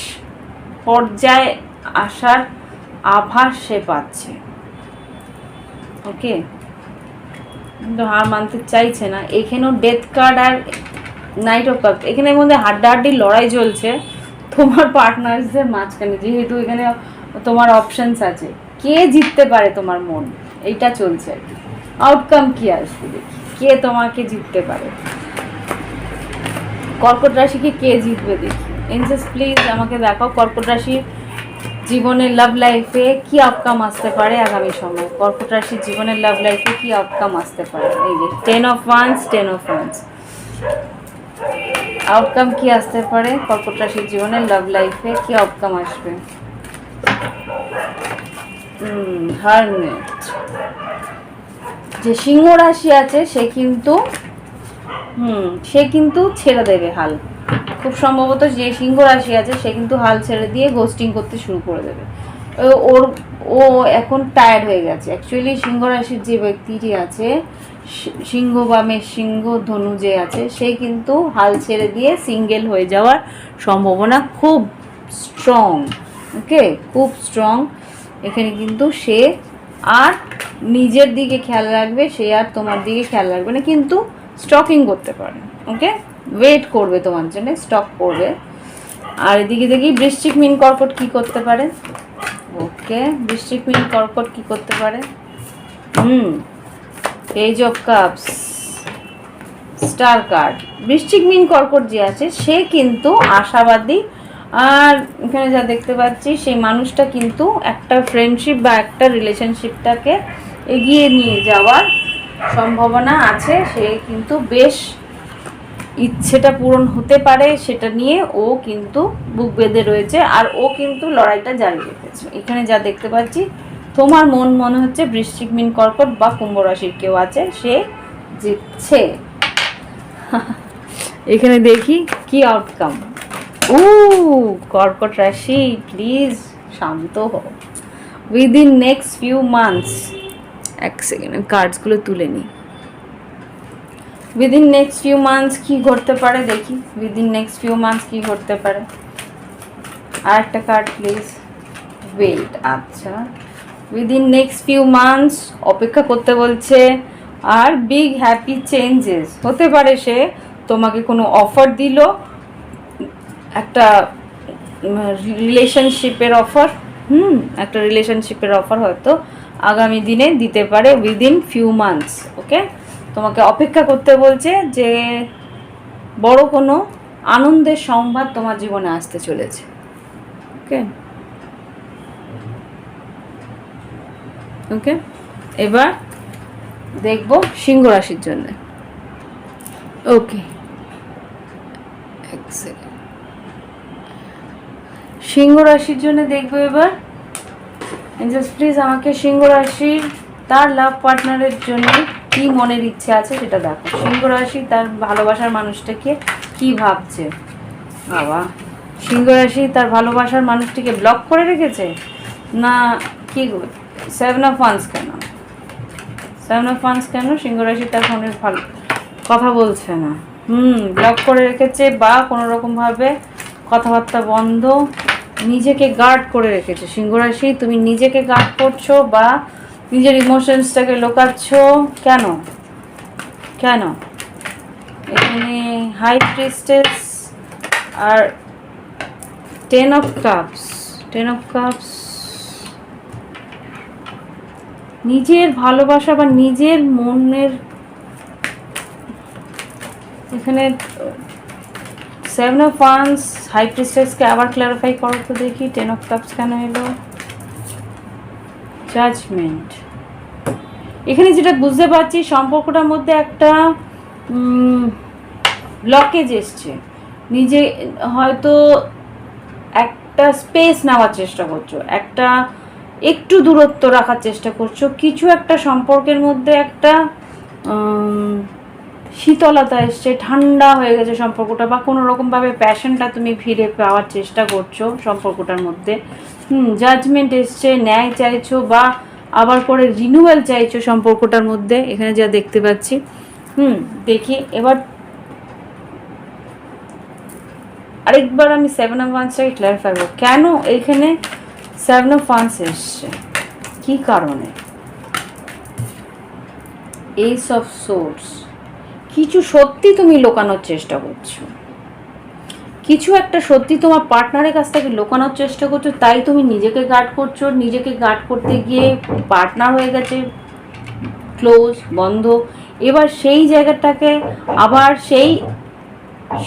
পর্যায়ে আসার আভাস সে পাচ্ছে। ওকে, কিন্তু হার মানতে চাইছে না। এখানেও ডেথ কার্ড আর নাইট অফ কাপ, এখানের মধ্যে হাড্ডাহাড্ডি লড়াই চলছে তোমার পার্টনার্সদের মাঝখানে, যেহেতু এখানে তোমার অপশনস আছে। কে জিততে পারে তোমার মন, এইটা চলছে আর কি। আউটকাম কি আসবে দেখি, কে তোমাকে জিততে পারে। কর্কট রাশিকে কে জিতবে দেখি। এঞ্জেলস প্লিজ আমাকে দেখাও কর্কট রাশির জীবনের লাভ লাইফে কি আউটকাম আসতে পারে আগামী সময়। কর্কট রাশির জীবনের লাভ লাইফে কি আউটকাম আসতে পারে। এই যে 10 of wands, 10 of wands. Outcome কি আসতে পারে কর্কট রাশির জীবনের লাভ লাইফে, কি আউটকাম আসবে। হারমিট। যে সিংহ রাশি আছে সে কিন্তু ছেড়ে দেবে হাল। খুব সম্ভবত যে সিংহ রাশি আছে সে কিন্তু হাল ছেড়ে দিয়ে গোস্টিং করতে শুরু করে দেবে। ও এখন টায়ার্ড হয়ে গেছে। অ্যাকচুয়ালি সিংহ রাশির যে ব্যক্তিটি আছে, সিংহ বা মেষ সিংহ ধনু যে আছে, সে কিন্তু হাল ছেড়ে দিয়ে সিঙ্গেল হয়ে যাওয়ার সম্ভাবনা খুব স্ট্রং। ওকে, খুব স্ট্রং। এখানে কিন্তু সে আর নিজের দিকে খেয়াল রাখবে, সে আর তোমার দিকে খেয়াল রাখবে না, কিন্তু স্টকিং করতে পারে। ওকে, ওয়েট করবে তোমার জন্য, স্টক করবে। আর এদিকে দেখি বৃশ্চিক মিন কর্কট কি করতে পারে। ওকে, বৃশ্চিক মিন কর্কট কি করতে পারে। Page of cups, star card. বৃশ্চিক মিন কর্কট যে আছে সে কিন্তু আশাবাদী। আর এখানে যা দেখতে পাচ্ছি, সেই মানুষটা কিন্তু একটা ফ্রেন্ডশিপ বা একটা রিলেশনশিপটাকে এগিয়ে নিয়ে যাওয়ার সম্ভাবনা আছে। সে কিন্তু বেশ ইচ্ছেটা পূরণ হতে পারে সেটা নিয়ে ও কিন্তু বুক বেঁধে রয়েছে, আর ও কিন্তু লড়াইটা জারি রেখেছে। এখানে যা দেখতে পাচ্ছি, তোমার মনে হচ্ছে বৃশ্চিক মিন কর্কট বা কুম্ভ রাশির কেউ আছে, সে জিতছে। এখানে দেখি কি আউটকাম। কর্কট রাশি প্লিজ শান্ত হও। উইদিন নেক্সট ফিউ মান্থস, এক সেকেন্ড কার্ডসগুলো তুলে নিই। উইদিন নেক্সট ফিউ মান্থস কি ঘটতে পারে দেখি। উইদিন নেক্সট ফিউ মান্থস কি ঘটতে পারে। আর একটা কার্ড প্লিজ। ওয়েট, আচ্ছা, উইদিন নেক্সট ফিউ মান্থস অপেক্ষা করতে বলছে। আর বিগ হ্যাপি চেঞ্জেস হতে পারে। সে তোমাকে কোনো অফার দিল, একটা রিলেশনশিপের অফার। একটা রিলেশনশিপের অফার হয়তো আগামী দিনে দিতে পারে, উইদিন ফিউ মান্থস। ওকে, তোমাকে অপেক্ষা করতে বলছে যে বড় কোনো আনন্দের সংবাদ তোমার জীবনে আসতে চলেছে। ওকে ওকে, এবার দেখব সিংহ রাশির জন্য। ওকে, এক সেকেন্ড। সিংহ রাশির জন্য দেখবো এবার। এঞ্জেলস প্লিজ আমাকে সিংহ রাশির তার লাভ পার্টনারের জন্য কি মনের ইচ্ছে আছে সেটা দেখো। সিংহ রাশি তার ভালোবাসার মানুষটাকে কি ভাবছে। বাবা, সিংহ রাশি তার ভালোবাসার মানুষটিকে ব্লক করে রেখেছে না কি? 7 অফ ওয়ান্স কেন? 7 অফ ওয়ান্স কেন? সিংহ রাশি তার ফোনের ভালো কথা বলছে না, ব্লক করে রেখেছে, বা কোনো রকমভাবে কথাবার্তা বন্ধ, নিজেকে গার্ড করে রেখেছে। সিংহ রাশি তুমি নিজেকে গার্ড করছো বা নিজের ইমোশনসটাকে লোকাচ্ছ কেন? কেন? এখানে হাই প্রিস্টেস আর 10 অফ কাপস। 10 অফ কাপস নিজের ভালোবাসা বা নিজের মনের, এখানে 7 অফ ওয়ান্স হাই প্রিস্টেসকে আবার ক্ল্যারিফাই করো তো দেখি। 10 অফ কাপস কেন এলো? জাজমেন্ট। এখানে যেটা বুঝতে পারছি, সম্পর্কটার মধ্যে একটা ব্লকেজ এসছে। নিজে হয়তো একটা স্পেস নেওয়ার চেষ্টা করছো, একটু দূরত্ব রাখার চেষ্টা করছো, কিছু একটা সম্পর্কের মধ্যে একটা শীতলতা এসছে, ঠান্ডা হয়ে গেছে সম্পর্কটা, বা কোনো রকমভাবে প্যাশনটা তুমি ফিরে পাওয়ার চেষ্টা করছো সম্পর্কটার মধ্যে। জাজমেন্ট এসছে, ন্যায় চাইছো বা আবার করে রিনিউয়াল চাইছো সম্পর্কটার মধ্যে, এখানে যা দেখতে পাচ্ছি। দেখি এবার আরেকবার আমি 7 অফ ওয়ান্সটাকে ক্ল্যারিফাই করব, কেন এখানে 7 অফ ওয়ান্স এসছে, কী কারণে। এইস অফ সোর্স, কিছু সত্যি তুমি লুকানোর চেষ্টা করছো, কিছু একটা সত্যি তোমার পার্টনারের কাছ থেকে লুকানোর চেষ্টা করছো, তাই তুমি নিজেকে গার্ড করছো। নিজেকে গার্ড করতে গিয়ে পার্টনার হয়ে গেছে ক্লোজ, বন্ধ। এবার সেই জায়গাটাকে আবার সেই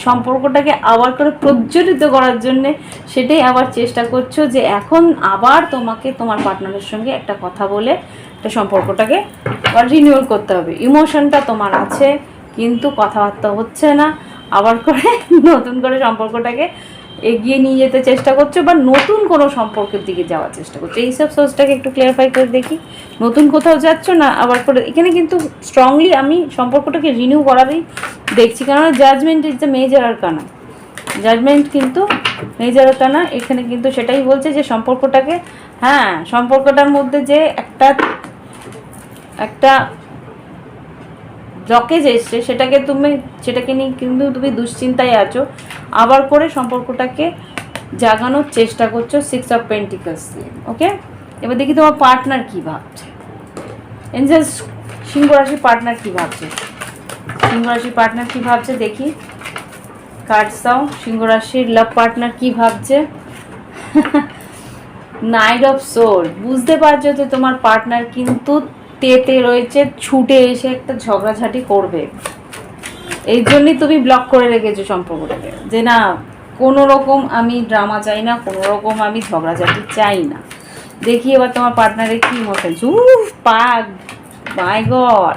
সম্পর্কটাকে আবার করে প্রজ্বলিত করার জন্যে সেটাই আবার চেষ্টা করছো যে এখন আবার তোমাকে তোমার পার্টনারের সঙ্গে একটা কথা বলে একটা সম্পর্কটাকে আবার রিনিউয়াল করতে হবে। ইমোশনটা তোমার আছে কিন্তু কথাবার্তা হচ্ছে না, আবার করে নতুন করে সম্পর্কটাকে এগিয়ে নিয়ে যেতে চেষ্টা করছো বা নতুন কোনো সম্পর্কের দিকে যাওয়ার চেষ্টা করছো। এইসব সোর্সটাকে একটু ক্লিয়ারিফাই করে দেখি, নতুন কোথাও যাচ্ছ না আবার করে। এখানে কিন্তু স্ট্রংলি আমি সম্পর্কটাকে রিনিউ করারই দেখছি, কেননা judgement is the major arcana. Judgement কিন্তু মেজর আরকানা, এখানে কিন্তু সেটাই বলছে যে সম্পর্কটাকে, সম্পর্কটার মধ্যে যে একটা ব্লকেজ এসছে সেটাকে নিয়ে কিন্তু তুমি দুশ্চিন্তায় আছো, আবার করে সম্পর্কটাকে জাগানোর চেষ্টা করছো 6 অফ পেন্টিকলস দিয়ে। ওকে, এবার দেখি তোমার পার্টনার কী ভাবছে। এঞ্জেল সিংহ রাশির পার্টনার কী ভাবছে, সিংহ রাশির পার্টনার কী ভাবছে দেখি, কার্ডস দাও। সিংহ রাশির লাভ পার্টনার কী ভাবছে। নাইট অফ সোর্ড, বুঝতে পারছো যে তোমার পার্টনার কিন্তু তেতে রয়েছে, ছুটে এসে একটা ঝগড়াঝাটি করবে। এই জন্যই তুমি ব্লক করে রেখেছো সম্পর্কটাকে, যে না কোনো রকম আমি ড্রামা চাই না, কোনো রকম আমি ঝগড়াঝাটি চাই না। দেখি এবার তোমার পার্টনারের কি ইমোশন। পাগ, মাই গড,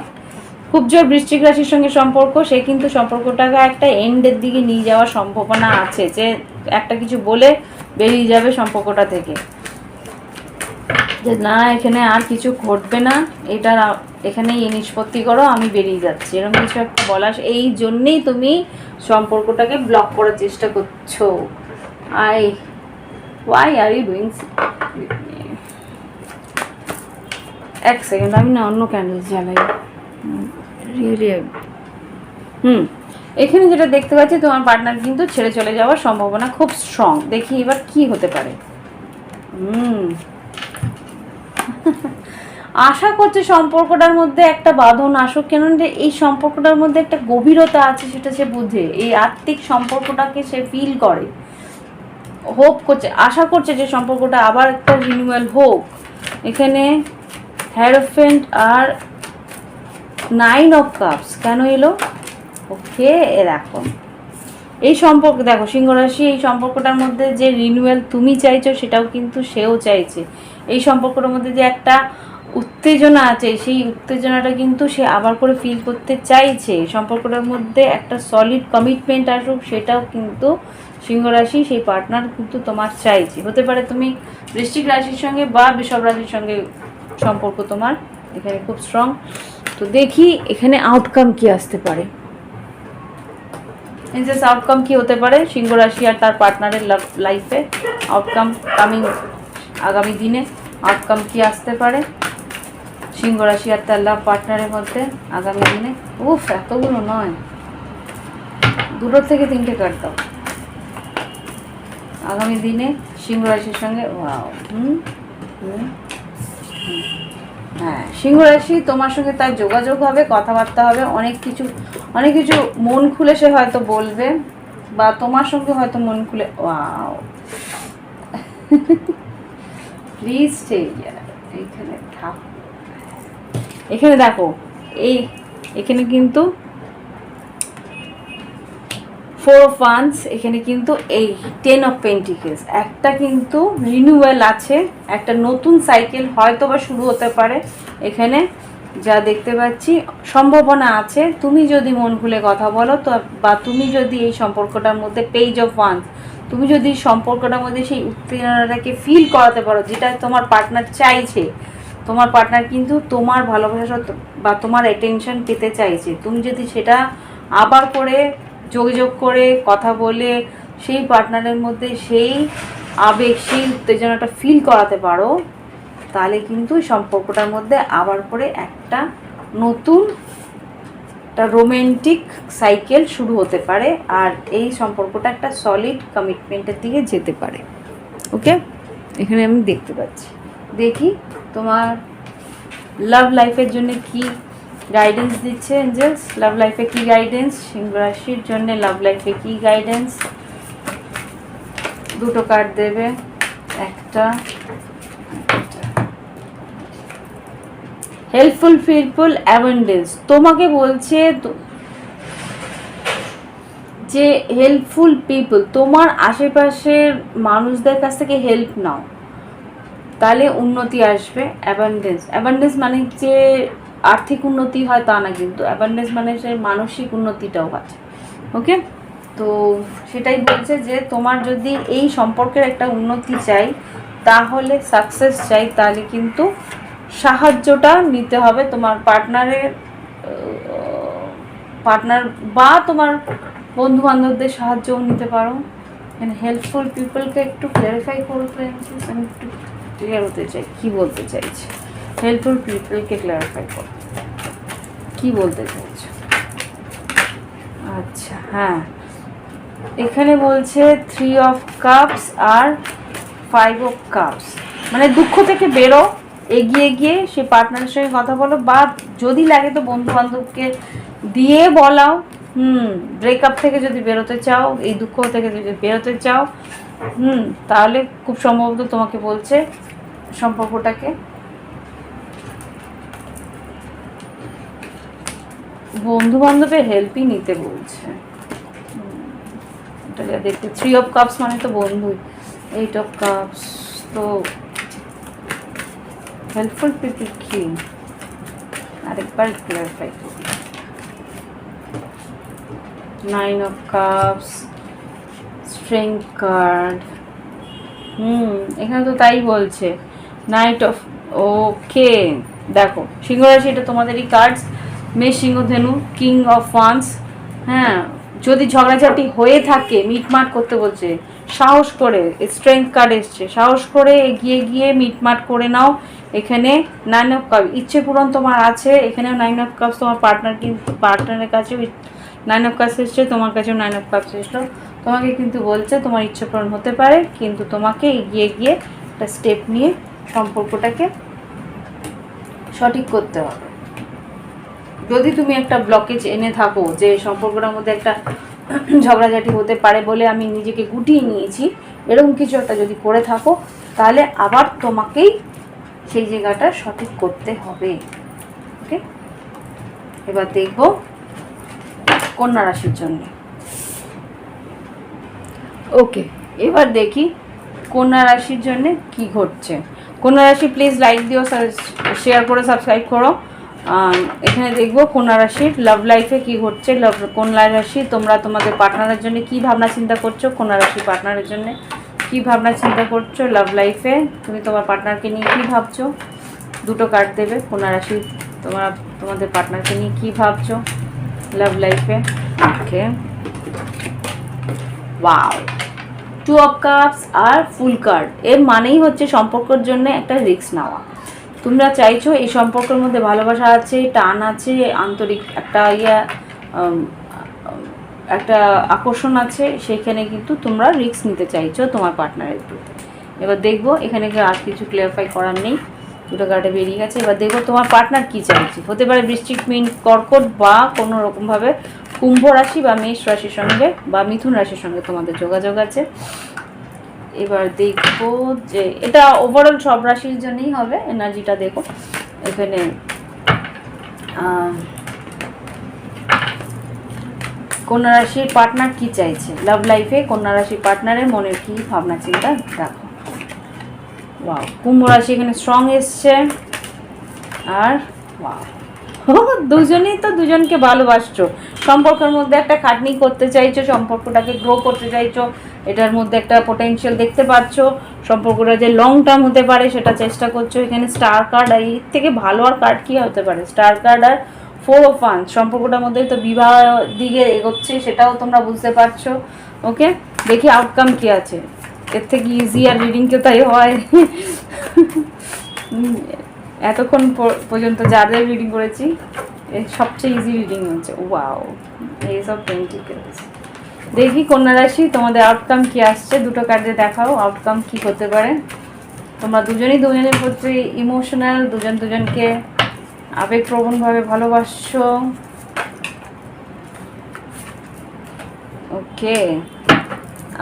খুব জোর বৃশ্চিক রাশির সঙ্গে সম্পর্ক, সে কিন্তু সম্পর্কটাকে একটা এন্ডের দিকে নিয়ে যাওয়ার সম্ভাবনা আছে, যে একটা কিছু বলে বেরিয়ে যাবে সম্পর্কটা থেকে, যে না এখানে আর কিছু ঘটবে না, এটা এখানেই নিষ্পত্তি করো, আমি বেরিয়ে যাচ্ছি, এরকম কিছু একটা বলার। এই জন্যেই তুমি সম্পর্কটাকে ব্লক করার চেষ্টা করছো। Why are you doing. এক সেকেন্ড, আমি না অন্য ক্যান্ডেল জ্বালাই। রিয়েলি এখানে যেটা দেখতে পাচ্ছি তোমার পার্টনার কিন্তু ছেড়ে চলে যাওয়ার সম্ভাবনা খুব স্ট্রং। দেখি এবার কি হতে পারে। আশা করছে সম্পর্কটার মধ্যে একটা বাঁধন আসুক, কেন এই সম্পর্কটার মধ্যে একটা গভীরতা আছে, সেটা সে বুঝে, এই আত্মিক সম্পর্কটাকে সে ফিল করে, হোপ করছে, আশা করছে যে সম্পর্কটা আবার একটা রিনিউয়াল হোক। এখানে হ্যারোফেন্ট আর 9 অফ কাপস কেন এলো। ওকে, দেখো এই সম্পর্ক, দেখো সিংহ রাশি, এই সম্পর্কটার মধ্যে যে রিনিউয়াল তুমি চাইছো সেটাও কিন্তু সেও চাইছে। এই সম্পর্কটার মধ্যে যে একটা উত্তেজনা আছে, সেই উত্তেজনাটা কিন্তু সে আবার করে ফিল করতে চাইছে। সম্পর্কটার মধ্যে একটা সলিড কমিটমেন্ট আসুক, সেটাও কিন্তু সিংহ রাশি, সেই পার্টনার কিন্তু তোমার চাইছে। হতে পারে তুমি বৃশ্চিক রাশির সঙ্গে বা বৃষভ রাশির সঙ্গে সম্পর্ক তোমার এখানে খুব স্ট্রং। তো দেখি এখানে আউটকাম কি আসতে পারে, ইনজেস আউটকাম কি হতে পারে সিংহ রাশি আর তার পার্টনারের লাইফে। আউটকাম কামিং, আগামী দিনে আউটকাম কি আসতে পারে সিংহ রাশি আর তার লাভ পার্টনারের মধ্যে আগামী দিনে। এতগুলো নয়, 2 থেকে 3টে কার্ড দাও। আগামী দিনে সিংহ রাশির সঙ্গে সিংহ রাশি তোমার সঙ্গে তার যোগাযোগ হবে, কথাবার্তা হবে, অনেক কিছু মন খুলে সে হয়তো বলবে, বা তোমার সঙ্গে হয়তো মন খুলে। প্লিজ এইখানে থাক। এখানে দেখো এখানে কিন্তু 4 অফ ওয়ান্স, এখানে কিন্তু এই 10 অফ পেন্টিকলস, একটা কিন্তু রিনিউয়াল আছে, একটা নতুন সাইকেল হয়তো বা শুরু হতে পারে। এখানে যা দেখতে পাচ্ছি সম্ভাবনা আছে, তুমি যদি মন খুলে কথা বলো তো, বা তুমি যদি এই সম্পর্কটার মধ্যে পেজ অফ ওয়ান্স, তুমি যদি সম্পর্কটার মধ্যে সেই উত্তেজনাটাকে ফিল করাতে পারো যেটা তোমার পার্টনার চাইছে, তোমার পার্টনার কিন্তু তোমার ভালোবাসা বা তোমার অ্যাটেনশন পেতে চাইছে। তুমি যদি সেটা আবার করে যোগাযোগ করে কথা বলে সেই পার্টনারের মধ্যে সেই আবেগ, সেই উত্তেজনাটা ফিল করাতে পারো, তাহলে কিন্তু সম্পর্কটার মধ্যে আবার করে একটা নতুন একটা রোম্যান্টিক সাইকেল শুরু হতে পারে, আর এই সম্পর্কটা একটা সলিড কমিটমেন্টের দিকে যেতে পারে। ওকে, এখানে আমি দেখতে পাচ্ছি। দেখি তোমার লাভ লাইফের জন্য কি গাইডেন্স দিচ্ছে এঞ্জেলস। লাভ লাইফে কি গাইডেন্স, সিংহ রাশির জন্য লাভ লাইফে কি গাইডেন্স। দুটো কার্ড দেবে, একটা হেল্পফুল পিপল অ্যাবান্ডেন্স। তোমাকে বলছে যে হেল্পফুল পিপল, তোমার আশেপাশের মানুষদের কাছ থেকে হেল্প নাও, তাহলে উন্নতি আসবে। অ্যাবান্ডেন্স মানে যে আর্থিক উন্নতি হয় তা না, কিন্তু অ্যাবান্ডেন্স মানে সে মানসিক উন্নতিটাও আছে। ওকে, তো সেটাই বলছে যে তোমার যদি এই সম্পর্কের একটা উন্নতি চাই, তাহলে সাকসেস চাই, তাহলে কিন্তু সাহায্যটা নিতে হবে তোমার পার্টনার বা তোমার বন্ধু বান্ধবদের সাহায্যও নিতে পারো। এখানে হেল্পফুল পিপলকে একটু ক্ল্যারিফাই করো ফ্রেন্ডস, আমি একটু ক্লিয়ার হতে চাই কী বলতে চাইছি। হেল্পফুল পিপলকে ক্ল্যারিফাই করো, কী বলতে চাইছো। আচ্ছা, হ্যাঁ, এখানে বলছে 3 অফ কাপস আর 5 অফ কাপস, মানে দুঃখ থেকে বেরো, এগিয়ে গিয়ে সে পার্টনারের সঙ্গে কথা বলো, বা যদি লাগে তো বন্ধু বান্ধবকে দিয়ে বলাও। ব্রেকআপ থেকে যদি বেরোতে চাও, এই দুঃখ থেকে যদি বেরোতে চাও, তাহলে খুব সম্ভবত তোমাকে বলছে সম্পর্কটাকে বন্ধু বান্ধবের হেল্পই নিতে বলছে। এটা দেখতে 3 অফ কাপস মানে তো বন্ধুই। 8 অফ কাপস তো হেল্পফুল পিপল কি, আরেকবার ক্লিয়ারিফাই করি। 9 অফ কাপস, স্ট্রেংথ কার্ড। এখানে তো তাই বলছে। নাইট অফ, ওকে, দেখো সিংহ রাশি, এটা তোমাদেরই কার্ডস। মেষ, সিংহ, ধনু, কিং অফ ওয়ান্স। হ্যাঁ, যদি ঝগড়াঝাটি হয়ে থাকে, মিটমাট করতে বলছে, সাহস করে, স্ট্রেংথ কার্ড এসছে, সাহস করে এগিয়ে গিয়ে মিটমাট করে নাও। এখানে 9 অফ কাপ, ইচ্ছে পূরণ তোমার আছে। এখানেও 9 অফ কাপস, তোমার পার্টনারের কাছেও 9 অফ কাপস এসছে, তোমার কাছেও 9 অফ কাপস এসলো। তোমাকে কিন্তু বলছে তোমার ইচ্ছে পূরণ হতে পারে, কিন্তু তোমাকে এগিয়ে গিয়ে একটা স্টেপ নিয়ে সম্পর্কটাকে সঠিক করতে হবে। যদি তুমি একটা ব্লকেজ এনে থাকো যে সম্পর্কটার মধ্যে একটা ঝগড়াঝাটি হতে পারে বলে আমি নিজেকে গুটিয়ে নিয়েছি, এরকম কিছু একটা যদি করে থাকো, তাহলে আবার তোমাকেই সেই জায়গাটা সঠিক করতে হবে। ওকে, এবার দেখব কন্যা রাশির জন্য। ওকে, এবার দেখি কন্যা রাশির জন্য কি ঘটছে। কন্যা রাশি প্লিজ লাইক দিও, শেয়ার করে সাবস্ক্রাইব করো। এখানে দেখবো কন্যা রাশির লাভ লাইফে কি ঘটছে। কন্যা রাশি, তোমরা তোমাদের পার্টনারের জন্য কি ভাবনা চিন্তা করছো, কন্যা রাশির পার্টনারের জন্য কি ভাবনা চিন্তা করছো লাভ লাইফে, তুমি তোমার পার্টনারকে নিয়ে কি ভাবছো। দুটো কার্ড দেবে, কন্যা রাশি তোমাদের পার্টনারকে নিয়ে কি ভাবছো লাভ লাইফে। ওকে, ওয়াও, 2 অফ কাপস আর ফুল কার্ড। এর মানেই হচ্ছে সম্পর্কের জন্য একটা রিস্ক নেওয়া। তোমরা চাইছো এই সম্পর্কের মধ্যে ভালোবাসা আছে, টান আছে, আন্তরিক একটা আকর্ষণ আছে, সেখানে কিন্তু তোমরা রিস্ক নিতে চাইছো তোমার পার্টনারের প্রতি। এবার দেখবো, এখানে আর কিছু ক্লিয়ারিফাই করার নেই, দুটো কার্ডে বেরিয়ে গেছে। এবার দেখবো তোমার পার্টনার কি চাইছে। হতে পারে বৃশ্চিক, মীন, কর্কট, বা কোনো রকমভাবে কুম্ভ রাশি বা মেষ রাশির সঙ্গে বা মিথুন রাশির সঙ্গে তোমাদের যোগাযোগ আছে। এবার দেখবো যে এটা ওভারঅল সব রাশির জন্যই হবে, এনার্জিটা দেখো। এখানে কন্যা রাশির পার্টনার কি চাইছে লাভ লাইফে, কন্যা রাশির পার্টনারের মনের কি ভাবনা চিন্তা দেখো। ওয়াও, কুম্ভ রাশি এখানে স্ট্রং এসছে, আর ওয়াও, দুজনেই তো দুজনকে ভালোবাসছো, সম্পর্কের মধ্যে একটা খাটনি করতে চাইছো, সম্পর্কটাকে গ্রো করতে চাইছো, এটার মধ্যে একটা পোটেনশিয়াল দেখতে পাচ্ছ, সম্পর্কটা যে লং টার্ম হতে পারে সেটা চেষ্টা করছো। এখানে স্টার কার্ড, এর থেকে ভালো আর কার্ড কী হতে পারে? স্টার কার্ড আর 4 অফ ওয়ান্স, সম্পর্কটার মধ্যে তো বিবাহ দিকে এগোচ্ছে সেটাও তোমরা বুঝতে পারছো। ওকে, দেখি আউটকাম কী আছে। এর থেকে ইজি আর রিডিং কেউ তাই হয়? এতক্ষণ পর্যন্ত যাদের রিডিং করেছি এর সবচেয়ে ইজি রিডিং হচ্ছে ওয়াও, এস অফ পেন্টিকলস। দেখি কন্যা রাশি তোমাদের আউটকাম কি আসছে, দুটো কার্ডে দেখাও আউটকাম কি হতে পারে। তোমরা দুজনেই দুজনের প্রতি ইমোশনাল, দুজন দুজনকে আবেগপ্রবণভাবে ভালোবাসছো। ওকে,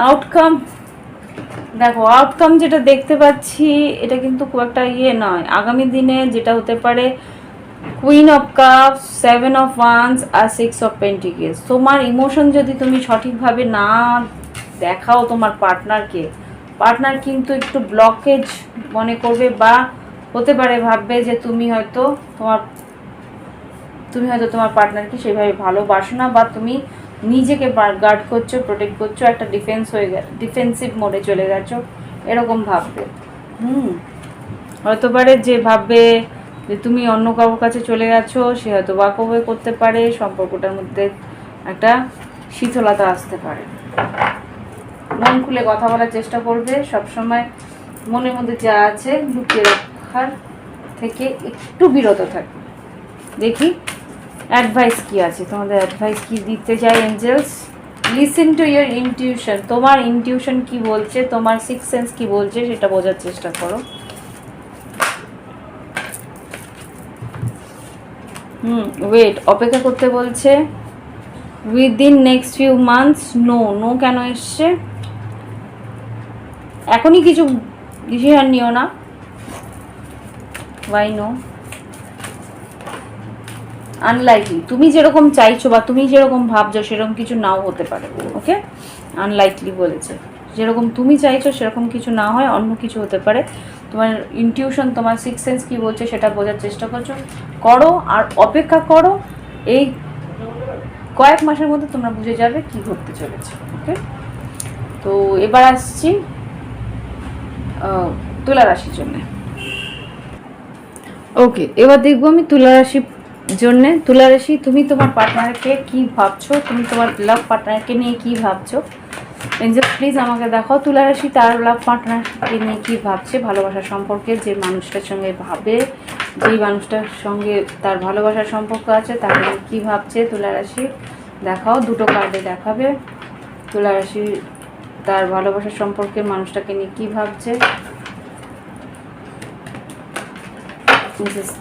আউটকাম দেখো, আউটকাম যেটা দেখতে পাচ্ছি এটা কিন্তু খুব একটা নয়। আগামী দিনে যেটা হতে পারে queen of cups, 7 of wands আর 6 অফ পেন্টিকেলস। তোমার ইমোশন যদি তুমি সঠিকভাবে না দেখাও তোমার পার্টনারকে, পার্টনার কিন্তু একটু ব্লকেজ মনে করবে, বা হতে পারে ভাববে যে তুমি হয়তো তোমার পার্টনারকে সেভাবে ভালোবাসো না, বা তুমি নিজেকে গার্ড করছো, প্রোটেক্ট করছো, একটা ডিফেন্সিভ মোডে চলে গেছো, এরকম ভাববে। হয়তো পারে যে ভাববে যে তুমি অন্য কারোর কাছে চলে গেছো, সে হয়তো ওয়াকওয়ে করতে পারে, সম্পর্কটার মধ্যে একটা শীতলতা আসতে পারে। মন খুলে কথা বলার চেষ্টা করবে, সবসময় মনের মধ্যে যা আছে লুকিয়ে রাখার থেকে একটু বিরত থাকবে। দেখি অ্যাডভাইস কি আছে, তোমাদের অ্যাডভাইস কি দিতে চাই angels. Listen to your intuition, তোমার ইনটিউশন কি বলছে, তোমার সিক্স সেন্স কি বলছে সেটা বোঝার চেষ্টা করো। ওয়েট, অপেক্ষা করতে বলছে। Within next few months, no কেন এসছে? এখনই কিছু ডিসিশন নিও না। Y no? আনলাইকলি, তুমি যেরকম চাইছো বা তুমি যেরকম ভাবছো সেরকম কিছু নাও হতে পারে। ওকে, আনলাইকলি বলেছে, যেরকম তুমি চাইছো সেরকম কিছু না হয়, অন্য কিছু হতে পারে। তোমার ইনটিউশন, তোমার সিক্স সেন্স কী বলছে সেটা বোঝার চেষ্টা করো আর অপেক্ষা করো। এই কয়েক মাসের মধ্যে তোমরা বুঝে যাবে কি ঘটতে চলেছে। ওকে, তো এবার আসছি তুলা রাশির জন্য। ওকে, এবার দেখবো আমি তুলা রাশির জন্যে। তুলা রাশি, তুমি তোমার পার্টনারকে কি ভাবছো, তুমি তোমার লাভ পার্টনারকে নিয়ে কি ভাবছো? এঞ্জেল প্লিজ আমাকে দেখাও তুলা রাশি তার লাভ পার্টনারকে নিয়ে কি ভাবছে, ভালোবাসার সম্পর্কে যে মানুষটার সঙ্গে ভাবে, যেই মানুষটার সঙ্গে তার ভালোবাসার সম্পর্ক আছে তাকে নিয়ে কী ভাবছে তুলা রাশি। দেখাও, দুটো কার্ডে দেখাবে তুলা রাশি তার ভালোবাসার সম্পর্কে মানুষটাকে নিয়ে কী ভাবছে।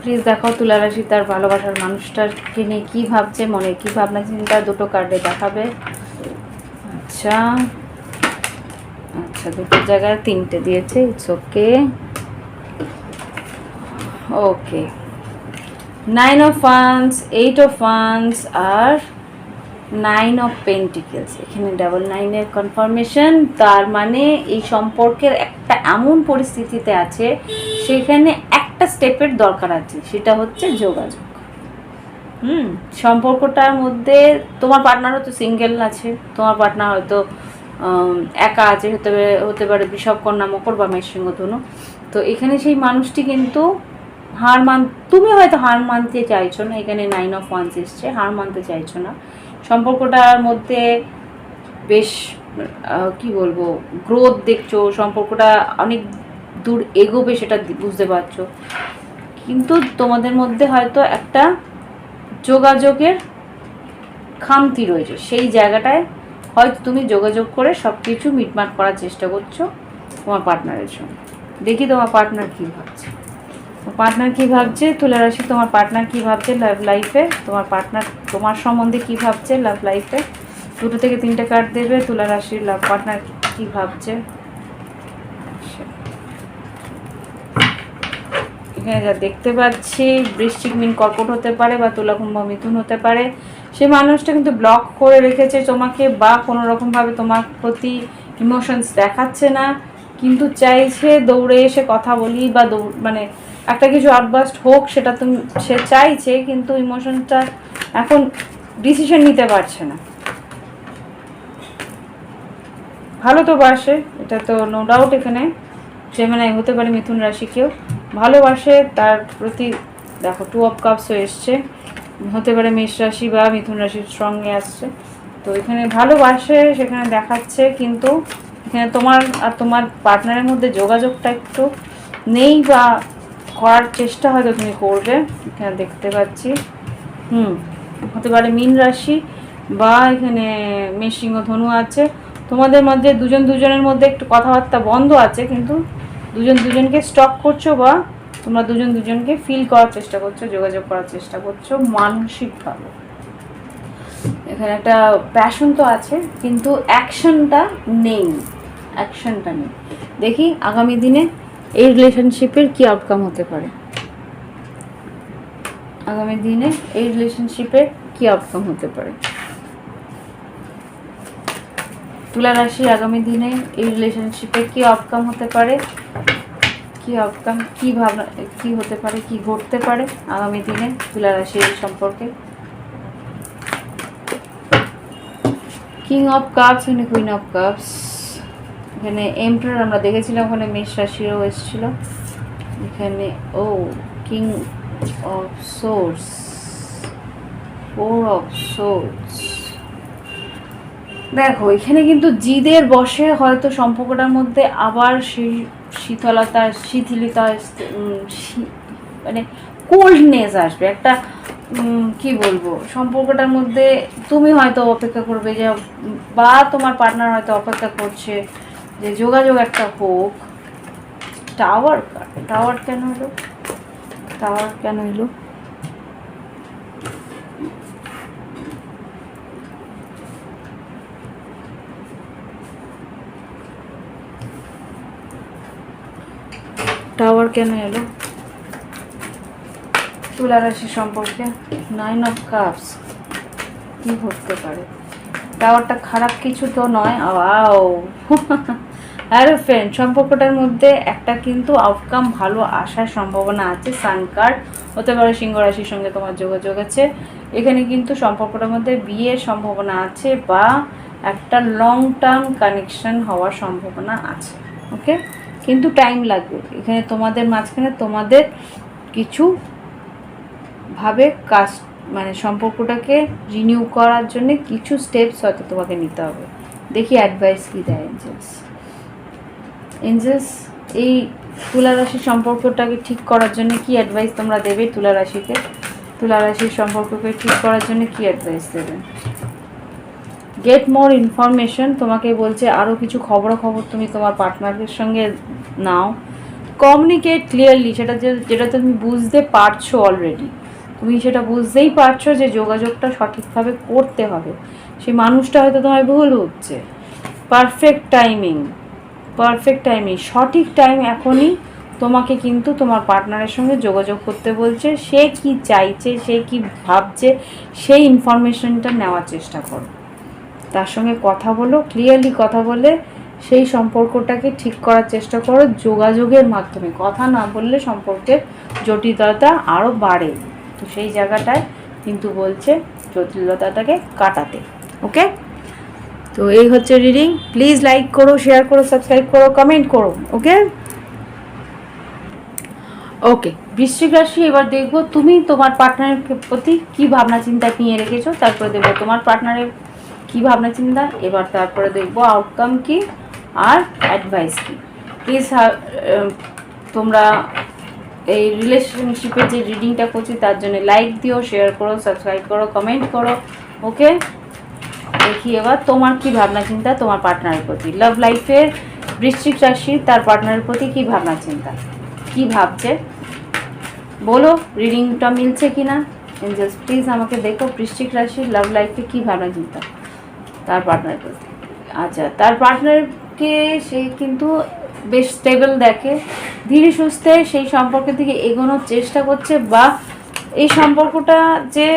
প্লিজ দেখাও তুলা রাশি তার ভালোবাসার মানুষটাকে নিয়ে কী ভাবছে, মনে কী ভাবনা চিন্তা, দুটো কার্ডে দেখাবে। আচ্ছা, দুটো জায়গায় তিনটে দিয়েছে, it's okay. Okay, 9 of wands, 8 of wands আর 9 অফ পেন্টিকেলস। এখানে ডাবল 9-এর কনফার্মেশন, তার মানে এই সম্পর্কের একটা এমন পরিস্থিতিতে আছে সেখানে একটা স্টেপের দরকার আছে, সেটা হচ্ছে যোগাযোগ। সম্পর্কটার মধ্যে তোমার পার্টনার হয়তো সিঙ্গেল আছে, তোমার পার্টনার হয়তো একা আছে, হতে পারে বৃষভ, কন্যা, মকর বা মেষশিংহ ধনু। তো এখানে সেই মানুষটি কিন্তু তুমি হয়তো হার মানতে চাইছো না। এখানে 9 অফ ওয়ান্স এসছে, হার মানতে চাইছো না। সম্পর্কটার মধ্যে বেশ কি বলবো, গ্রোথ দেখছো, সম্পর্কটা অনেক দূর এগোবে সেটা বুঝতে পারছো, কিন্তু তোমাদের মধ্যে হয়তো একটা যোগাযোগের খামতি রয়েছে। সেই জায়গাটায় হয়তো তুমি যোগাযোগ করে সব কিছু মিটমাট করার চেষ্টা করছো তোমার পার্টনারের সঙ্গে। দেখি তোমার পার্টনার কী ভাবছে। তুলা রাশি, তোমার পার্টনার কী ভাবছে লাভ লাইফে, তোমার পার্টনার তোমার সম্বন্ধে কী ভাবছে লাভ লাইফে। 2 থেকে 3টে কার্ড দেবে তুলা রাশির লাভ পার্টনার কী ভাবছে। এখানে যা দেখতে পাচ্ছি, বৃশ্চিক, মীন, কর্কট হতে পারে বা তুলা, কুম্ভ, মিথুন হতে পারে। সে মানুষটা কিন্তু ব্লক করে রেখেছে তোমাকে, বা কোনো রকমভাবে তোমার প্রতি ইমোশনস দেখাচ্ছে না, কিন্তু চাইছে দৌড়ে এসে কথা বলি, বা একটা কিছু আউটবাস্ট হোক, সেটা তুমি সে চাইছে, কিন্তু ইমোশনটা এখন ডিসিশন নিতে পারছে না। ভালো তো বাসে, এটা তো নো ডাউট। এখানে জেমিনাই হতে পারে, মিথুন রাশি কেউ ভালোবাসে, তার প্রতি দেখো 2 অফ কাপস হয়ে এসছে, হতে পারে মেষ রাশি বা মিথুন রাশির সঙ্গে আসছে। তো এখানে ভালোবাসে সেখানে দেখাচ্ছে, কিন্তু এখানে তোমার আর তোমার পার্টনারের মধ্যে যোগাযোগটা একটু নেই, বা করার চেষ্টা হয়তো তুমি করবে, এখানে দেখতে পাচ্ছি। হতে পারে মীন রাশি বা এখানে মেষ সিংহ ধনু আছে, তোমাদের মধ্যে দুজনের মধ্যে একটু কথাবার্তা বন্ধ আছে, কিন্তু দুজনকে স্টক করছো, বা তোমরা দুজনকে ফিল করার চেষ্টা করছো, যোগাযোগ করার চেষ্টা করছো মানসিকভাবে। এখানে একটা প্যাশন তো আছে, কিন্তু অ্যাকশনটা নেই। দেখি আগামী দিনে এই রিলেশনশিপের কি আউটকাম হতে পারে। তুলা রাশি আগামী দিনে এই রিলেশনশিপে কি আউটকাম হতে পারে, কি আউটকাম, কি ভাবনা, কি হতে পারে, কি ঘটতে পারে আগামী দিনে তুলা রাশির সম্পর্কে। King of cups and queen of cups. এখানে এম্পারার আমরা দেখেছিলাম, ওখানে মেষ রাশিও এসেছিল। এখানে king of swords, 4 of swords. দেখো এখানে কিন্তু জিদের বসে হয়তো সম্পর্কটার মধ্যে আবার সেই শিথিলতা মানে কোল্ডনেস আসবে, একটা কি বলবো, সম্পর্কটার মধ্যে তুমি হয়তো অপেক্ষা করবে যে, বা তোমার পার্টনার হয়তো অপেক্ষা করছে যে যোগাযোগ একটা হোক। টাওয়ার কেন এলো? টাওয়ার কেন এলো তুলা রাশির সম্পর্কে? 9 অফ কাপস। কি ঘটতে পারে? টাওয়ারটা খারাপ কিছু তো নয়। আরে ফ্রেন্ড, সম্পর্কটার মধ্যে একটা কিন্তু আউটকাম ভালো আসার সম্ভাবনা আছে। সান কার্ড হতে পারে সিংহ রাশির সঙ্গে তোমার যোগাযোগ আছে। এখানে কিন্তু সম্পর্কটার মধ্যে বিয়ের সম্ভাবনা আছে, বা একটা লং টার্ম কানেকশন হওয়ার সম্ভাবনা আছে। ওকে, কিন্তু টাইম লাগবে। এখানে তোমাদের মাঝখানে তোমাদের কিছু ভাবে কাজ, মানে সম্পর্কটাকে রিনিউ করার জন্য কিছু স্টেপস হয়তো তোমাকে নিতে হবে। দেখি অ্যাডভাইস কী দেয় এঞ্জেলস এই তুলা রাশির সম্পর্কটাকে ঠিক করার জন্য কি অ্যাডভাইস তোমরা দেবে তুলা রাশিকে? তুলা রাশির সম্পর্ককে ঠিক করার জন্য কি অ্যাডভাইস দেবে? গেট মোর ইনফরমেশন, তোমাকে বলছে আরও কিছু খবর তুমি তোমার পার্টনারের সঙ্গে নাও। কমিউনিকেট ক্লিয়ারলি, যেটা তুমি বুঝতে পারছো অলরেডি, তুমি সেটা বুঝতেই পারছো যে যোগাযোগটা সঠিকভাবে করতে হবে। সেই মানুষটা হয়তো তোমার ভুল হচ্ছে। পারফেক্ট টাইমিং, সঠিক টাইম এখনই তোমাকে কিন্তু তোমার পার্টনারের সঙ্গে যোগাযোগ করতে বলছে। সে কি চাইছে, সে কি ভাবছে, সেই ইনফরমেশনটা নেওয়ার চেষ্টা করো। তার সঙ্গে কথা বলো, ক্লিয়ারলি কথা বলে সেই সম্পর্কটাকে ঠিক করার চেষ্টা করো যোগাযোগের মাধ্যমে। কথা না বললে সম্পর্কের জটিলতা আরও বাড়ে। তো সেই জায়গাটায় কিন্তু বলছে জটিলতাটাকে কাটাতে। ওকে, তো এই হচ্ছে রিডিং। প্লিজ লাইক করো, শেয়ার করো, সাবস্ক্রাইব করো, কমেন্ট করো। ওকে, বৃশ্চিক রাশি। এবার দেখবো তুমি তোমার পার্টনারের প্রতি কি ভাবনা চিন্তা নিয়ে রেখেছো, তারপরে দেখবো তোমার পার্টনারের কি ভাবনা চিন্তা, এবার তারপরে দেখবো আউটকাম কি আর অ্যাডভাইস কি। প্লিজ তোমরা এই রিলেশনশিপের যে রিডিংটা করছি তার জন্য লাইক দিও, শেয়ার করো, সাবস্ক্রাইব করো, কমেন্ট করো। ওকে, দেখি এবার তোমার কি ভাবনা চিন্তা তোমার পার্টনারের প্রতি। লাভ লাইফের বৃশ্চিক রাশি তার পার্টনারের প্রতি কি ভাবনা চিন্তা, কি ভাবছে বলো। রিডিংটা মিলছে কি না এঞ্জেলস প্লিজ আমাকে দেখো। বৃশ্চিক রাশি লাভ লাইফে কি ভাবনা চিন্তা তার পার্টনারের প্রতি। আচ্ছা, তার পার্টনারকে সে কিন্তু বেশ স্টেবল দেখে, ধীরে সুস্থে সেই সম্পর্কের দিকে এগোনোর চেষ্টা করছে, বা এই সম্পর্কটা যে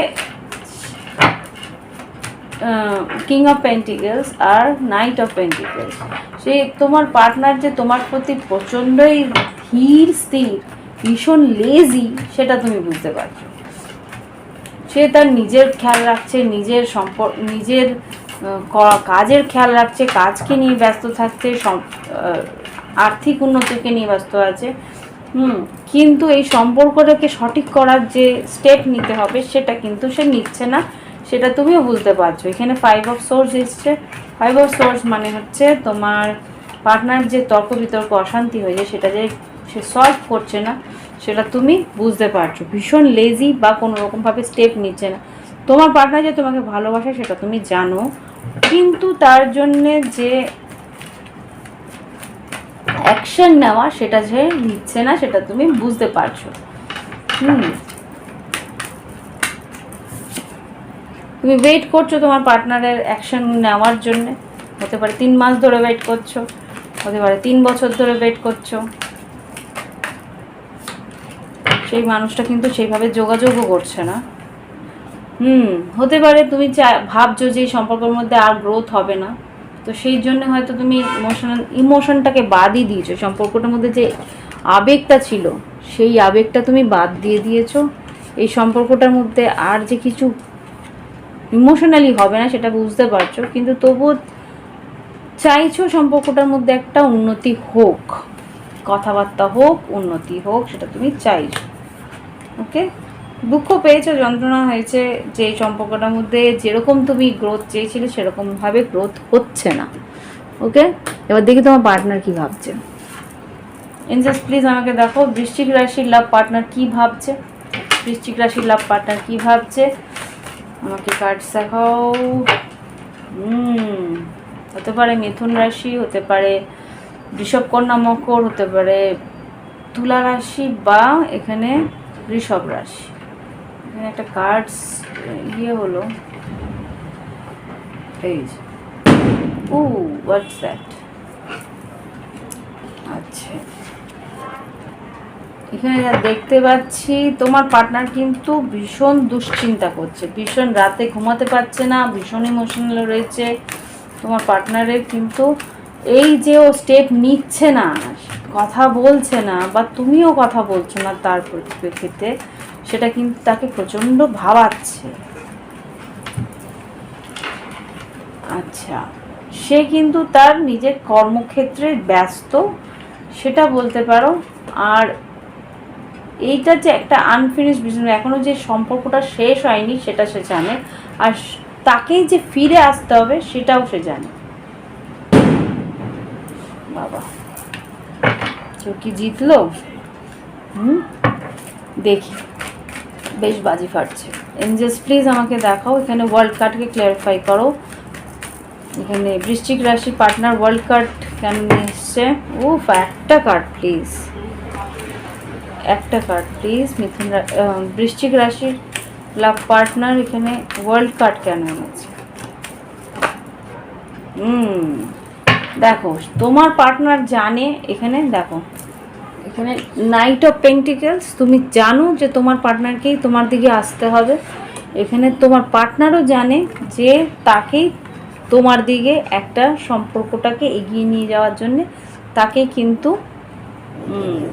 কিং অফ পেন্টিকেলস আর নাইট অফ পেন্টিকেলস, সে তোমার পার্টনার যে তোমার প্রতি প্রচণ্ডই ধীর স্থির ভীষণ লেজি সেটা তুমি বুঝতে পারছো। সে তার নিজের খেয়াল রাখছে, নিজের কাজের খেয়াল রাখছে, কাজকে নিয়ে ব্যস্ত থাকছে, আর্থিক উন্নতিকে নিয়ে ব্যস্ত আছে। কিন্তু এই সম্পর্কটাকে সঠিক করার যে স্টেপ নিতে হবে সেটা কিন্তু সে নিচ্ছে না, সেটা তুমিও বুঝতে পারছো। এখানে 5 অফ সোর্স এসছে। 5 অফ সোর্স মানে হচ্ছে তোমার পার্টনার যে তর্ক বিতর্ক অশান্তি হয়েছে সেটা যে সে সলভ করছে না সেটা তুমি বুঝতে পারছো। ভীষণ লেজি বা কোনো রকমভাবে স্টেপ নিচ্ছে না। তোমার পার্টনার যে তোমাকে ভালোবাসে সেটা তুমি জানো, কিন্তু তার জন্যে যে অ্যাকশন নেওয়া সেটা যে নিচ্ছে না সেটা তুমি বুঝতে পারছো। তুমি ওয়েট করছো তোমার পার্টনারের অ্যাকশন নেওয়ার জন্য। হতে পারে 3 মাস ধরে ওয়েট করছো, হতে পারে 3 বছর ধরে ওয়েট করছো। সেই মানুষটা কিন্তু সেইভাবে যোগাযোগও করছে না। হতে পারে তুমি ভাবছো যে এই সম্পর্কের মধ্যে আর গ্রোথ হবে না, তো সেই জন্য হয়তো তুমি ইমোশনটাকে বাদই দিয়েছো। সম্পর্কটার মধ্যে যে আবেগটা ছিল সেই আবেগটা তুমি বাদ দিয়ে দিয়েছো। এই সম্পর্কটার মধ্যে আর যে কিছু ইমোশনালি হবে না সেটা বুঝতে পারছো, কিন্তু তবুও চাইছো সম্পর্কটার মধ্যে একটা উন্নতি হোক, কথাবার্তা হোক, উন্নতি হোক, সেটা তুমি চাইছো। ওকে, দুঃখ পেয়েছো, যন্ত্রণা হয়েছে যে এই সম্পর্কটার মধ্যে যেরকম তুমি গ্রোথ চেয়েছিলে সেরকমভাবে গ্রোথ হচ্ছে না। ওকে, এবার দেখি তোমার পার্টনার কি ভাবছে। এঞ্জেলস প্লিজ আমাকে দেখো বৃশ্চিক রাশির লাভ পার্টনার কি ভাবছে। বৃশ্চিক রাশির লাভ পার্টনার কি ভাবছে আমাকে কার্ডস দেখাও। হতে পারে মিথুন রাশি, হতে পারে বৃষভ, কন্যা, মকর, হতে পারে তুলা রাশি, বা এখানে বৃষভ রাশি। এখানে একটা কার্ডস হলো, এই হোয়াটস দ্যাট। আচ্ছা, এখানে যা দেখতে পাচ্ছি তোমার পার্টনার কিন্তু ভীষণ দুশ্চিন্তা করছে, ভীষণ রাতে ঘুমাতে পারছে না, ভীষণ ইমোশনাল রয়েছে তোমার পার্টনারের। কিন্তু এই যে ও স্টেপ নিচ্ছে না, কথা বলছে না, বা তুমিও কথা বলছো না তার পরিপ্রেক্ষিতে, সেটা কিন্তু তাকে প্রচণ্ড ভাবাচ্ছে। আচ্ছা, সে কিন্তু তার নিজের কর্মক্ষেত্রে ব্যস্ত সেটা বলতে পারো। আর এইটা যে একটা আনফিনিশ বিজনেস, এখনও যে সম্পর্কটা শেষ হয়নি সেটা সে জানে, আর তাকেই যে ফিরে আসতে হবে সেটাও সে জানে। বাবা, কেউ কি জিতলো? দেখি, বেশ বাজি ফাটছে। এঞ্জেলস প্লিজ আমাকে দেখাও, এখানে ওয়ার্ল্ড কার্ডকে ক্ল্যারিফাই করো। এখানে বৃশ্চিক রাশির পার্টনার ওয়ার্ল্ড কার্ড কেন নিয়ে এসছে? একটা কার্ড প্লিজ, একটা কার্ড প্লিজ। মিথুন বৃশ্চিক রাশির লাভ পার্টনার এখানে ওয়ার্ল্ড কার্ড কেন এনেছে? দেখো তোমার পার্টনার জানে, এখানে দেখো, এখানে নাইট অফ পেন্টিকেলস, তুমি জানো যে তোমার পার্টনারকেই তোমার দিকে আসতে হবে। এখানে তোমার পার্টনারও জানে যে তাকেই তোমার দিকে একটা সম্পর্কটাকে এগিয়ে নিয়ে যাওয়ার জন্যে তাকে কিন্তু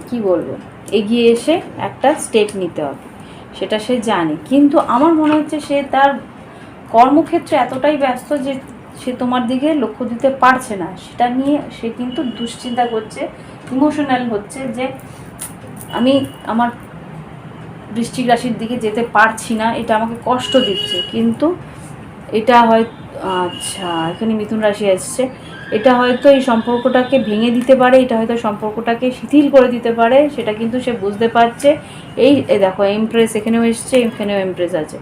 কি বলবো, এগিয়ে এসে একটা স্টেপ নিতে হবে, সেটা সে জানে। কিন্তু আমার মনে হচ্ছে সে তার কর্মক্ষেত্রে এতটাই ব্যস্ত যে সে তোমার দিকে লক্ষ্য দিতে পারছে না, সেটা নিয়ে সে কিন্তু দুশ্চিন্তা করছে, ইমোশনাল হচ্ছে যে আমি আমার বৃশ্চিক রাশির দিকে যেতে পারছি না, এটা আমাকে কষ্ট দিচ্ছে। কিন্তু এটা হয়, আচ্ছা এখানে মিথুন রাশি আসছে, এটা হয়তো এই সম্পর্কটাকে ভেঙে দিতে পারে, এটা হয়তো সম্পর্কটাকে শিথিল করে দিতে পারে, সেটা কিন্তু সে বুঝতে পারছে। এই দেখো এমপ্রেস এখানেও এসছে, এখানেও এমপ্রেস আছে।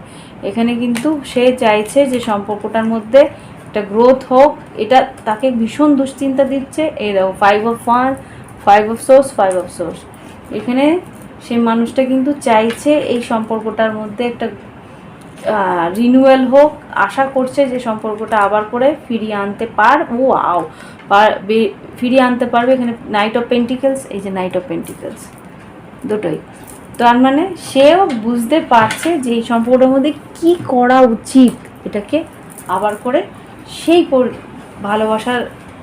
এখানে কিন্তু সে চাইছে যে সম্পর্কটার মধ্যে একটা গ্রোথ হোক, এটা তাকে ভীষণ দুশ্চিন্তা দিচ্ছে। এই দেখো 5 of wands, 5 of swords, 5 of swords. এখানে সেই মানুষটা কিন্তু চাইছে এই সম্পর্কটার মধ্যে একটা রিনিউয়াল হোক, আশা করছে যে সম্পর্কটা আবার করে ফিরিয়ে আনতে ফিরিয়ে আনতে পারবে। এখানে নাইট অফ পেন্টিকেলস, এই যে নাইট অফ পেন্টিকেলস দুটোই। তার মানে সেও বুঝতে পারছে যে এই সম্পর্কটার মধ্যে কী করা উচিত, এটাকে আবার করে সেই ভালোবাসার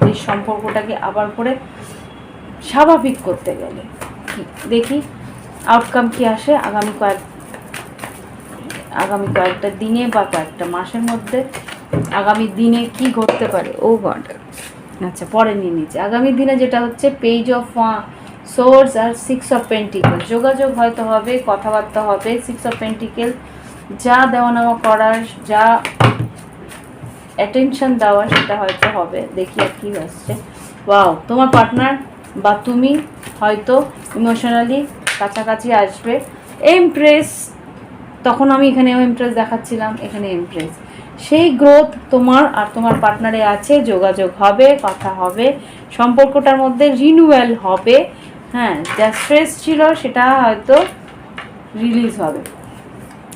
এই সম্পর্কটাকে আবার করে স্বাভাবিক করতে গেলে। দেখি আউটকাম কি আসে আগামী কয়েকটা দিনে বা কয়েকটা মাসের মধ্যে, আগামী দিনে কি ঘটতে পারে। ও গড, আচ্ছা পরে নিয়ে নিচ্ছে। আগামী দিনে যেটা হচ্ছে পেজ অফ সোর্স আর 6 অফ পেন্টিকেল, যোগাযোগ হয়তো হবে, কথাবার্তা হবে। 6 অফ পেন্টিকেল, যা দেওয়া নেওয়া করার, যা অ্যাটেনশন দেওয়া সেটা হয়তো হবে। দেখি আর কি আসছে। ওয়াও, তোমার পার্টনার বা তুমি হয়তো ইমোশনালি কাছাকাছি আসবে। এমপ্রেস, তখন আমি এখানে এমপ্রেস দেখাচ্ছিলাম, এখানে এমপ্রেস। সেই গ্রোথ তোমার আর তোমার পার্টনারে আছে, যোগাযোগ হবে, কথা হবে, সম্পর্কটার মধ্যে রিনিউয়াল হবে। হ্যাঁ, যা স্ট্রেস ছিল সেটা হয়তো রিলিজ হবে।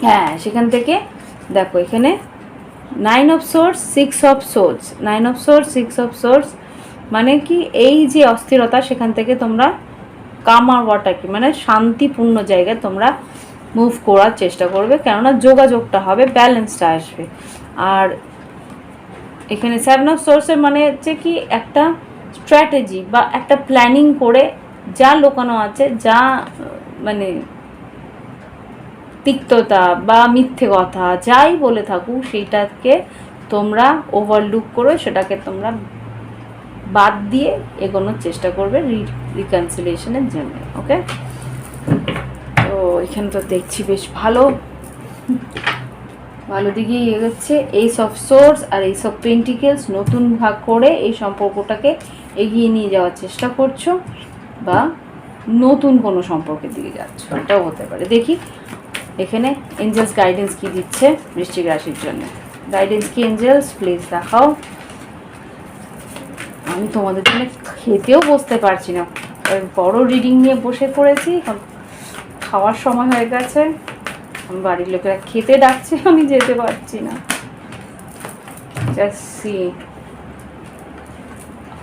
হ্যাঁ, সেখান থেকে দেখো এখানে 9 of source 6 of swords, 9 of source 6 of swords, মানে কি এই যে অস্থিরতা সেখান থেকে তোমরা কামার ওয়াটা কি মানে শান্তিপূর্ণ জায়গায় তোমরা মুভ করার চেষ্টা করবে, কেননা যোগাযোগটা হবে, ব্যালেন্সটা আসবে। আর এখানে 7 অফ সোর্সের মানে হচ্ছে কি একটা স্ট্র্যাটেজি বা একটা প্ল্যানিং করে যা লোকানো আছে, যা মানে তিক্ততা বা মিথ্যে কথা যাই বলে থাকুক, সেইটাকে তোমরা ওভারলুক করে সেটাকে তোমরা বাদ দিয়ে এগোনোর চেষ্টা করবে রিকনসিলিয়েশনের জন্য। ওকে, তো এখানে তো দেখছি বেশ ভালো দিকেই এগোচ্ছে। এইস অফ সোর্স আর এইস অফ পেন্টিকেলস, নতুন ভাগ করে এই সম্পর্কটাকে এগিয়ে নিয়ে যাওয়ার চেষ্টা করছো বা নতুন কোনো সম্পর্কের দিকে যাচ্ছ, এটাও হতে পারে। দেখি এখানে এঞ্জেলস গাইডেন্স কি দিচ্ছে বৃশ্চিক রাশির জন্য। গাইডেন্স কি এঞ্জেলস, প্লিজ দেখাও। আমি তোমাদের জন্য খেতেও বসতে পারছি না, বড় রিডিং নিয়ে বসে পড়েছি, এখন খাওয়ার সময় হয়ে গেছে, আমি বাড়ির লোকেরা খেতে ডাকছে, আমি যেতে পারছি না। Just see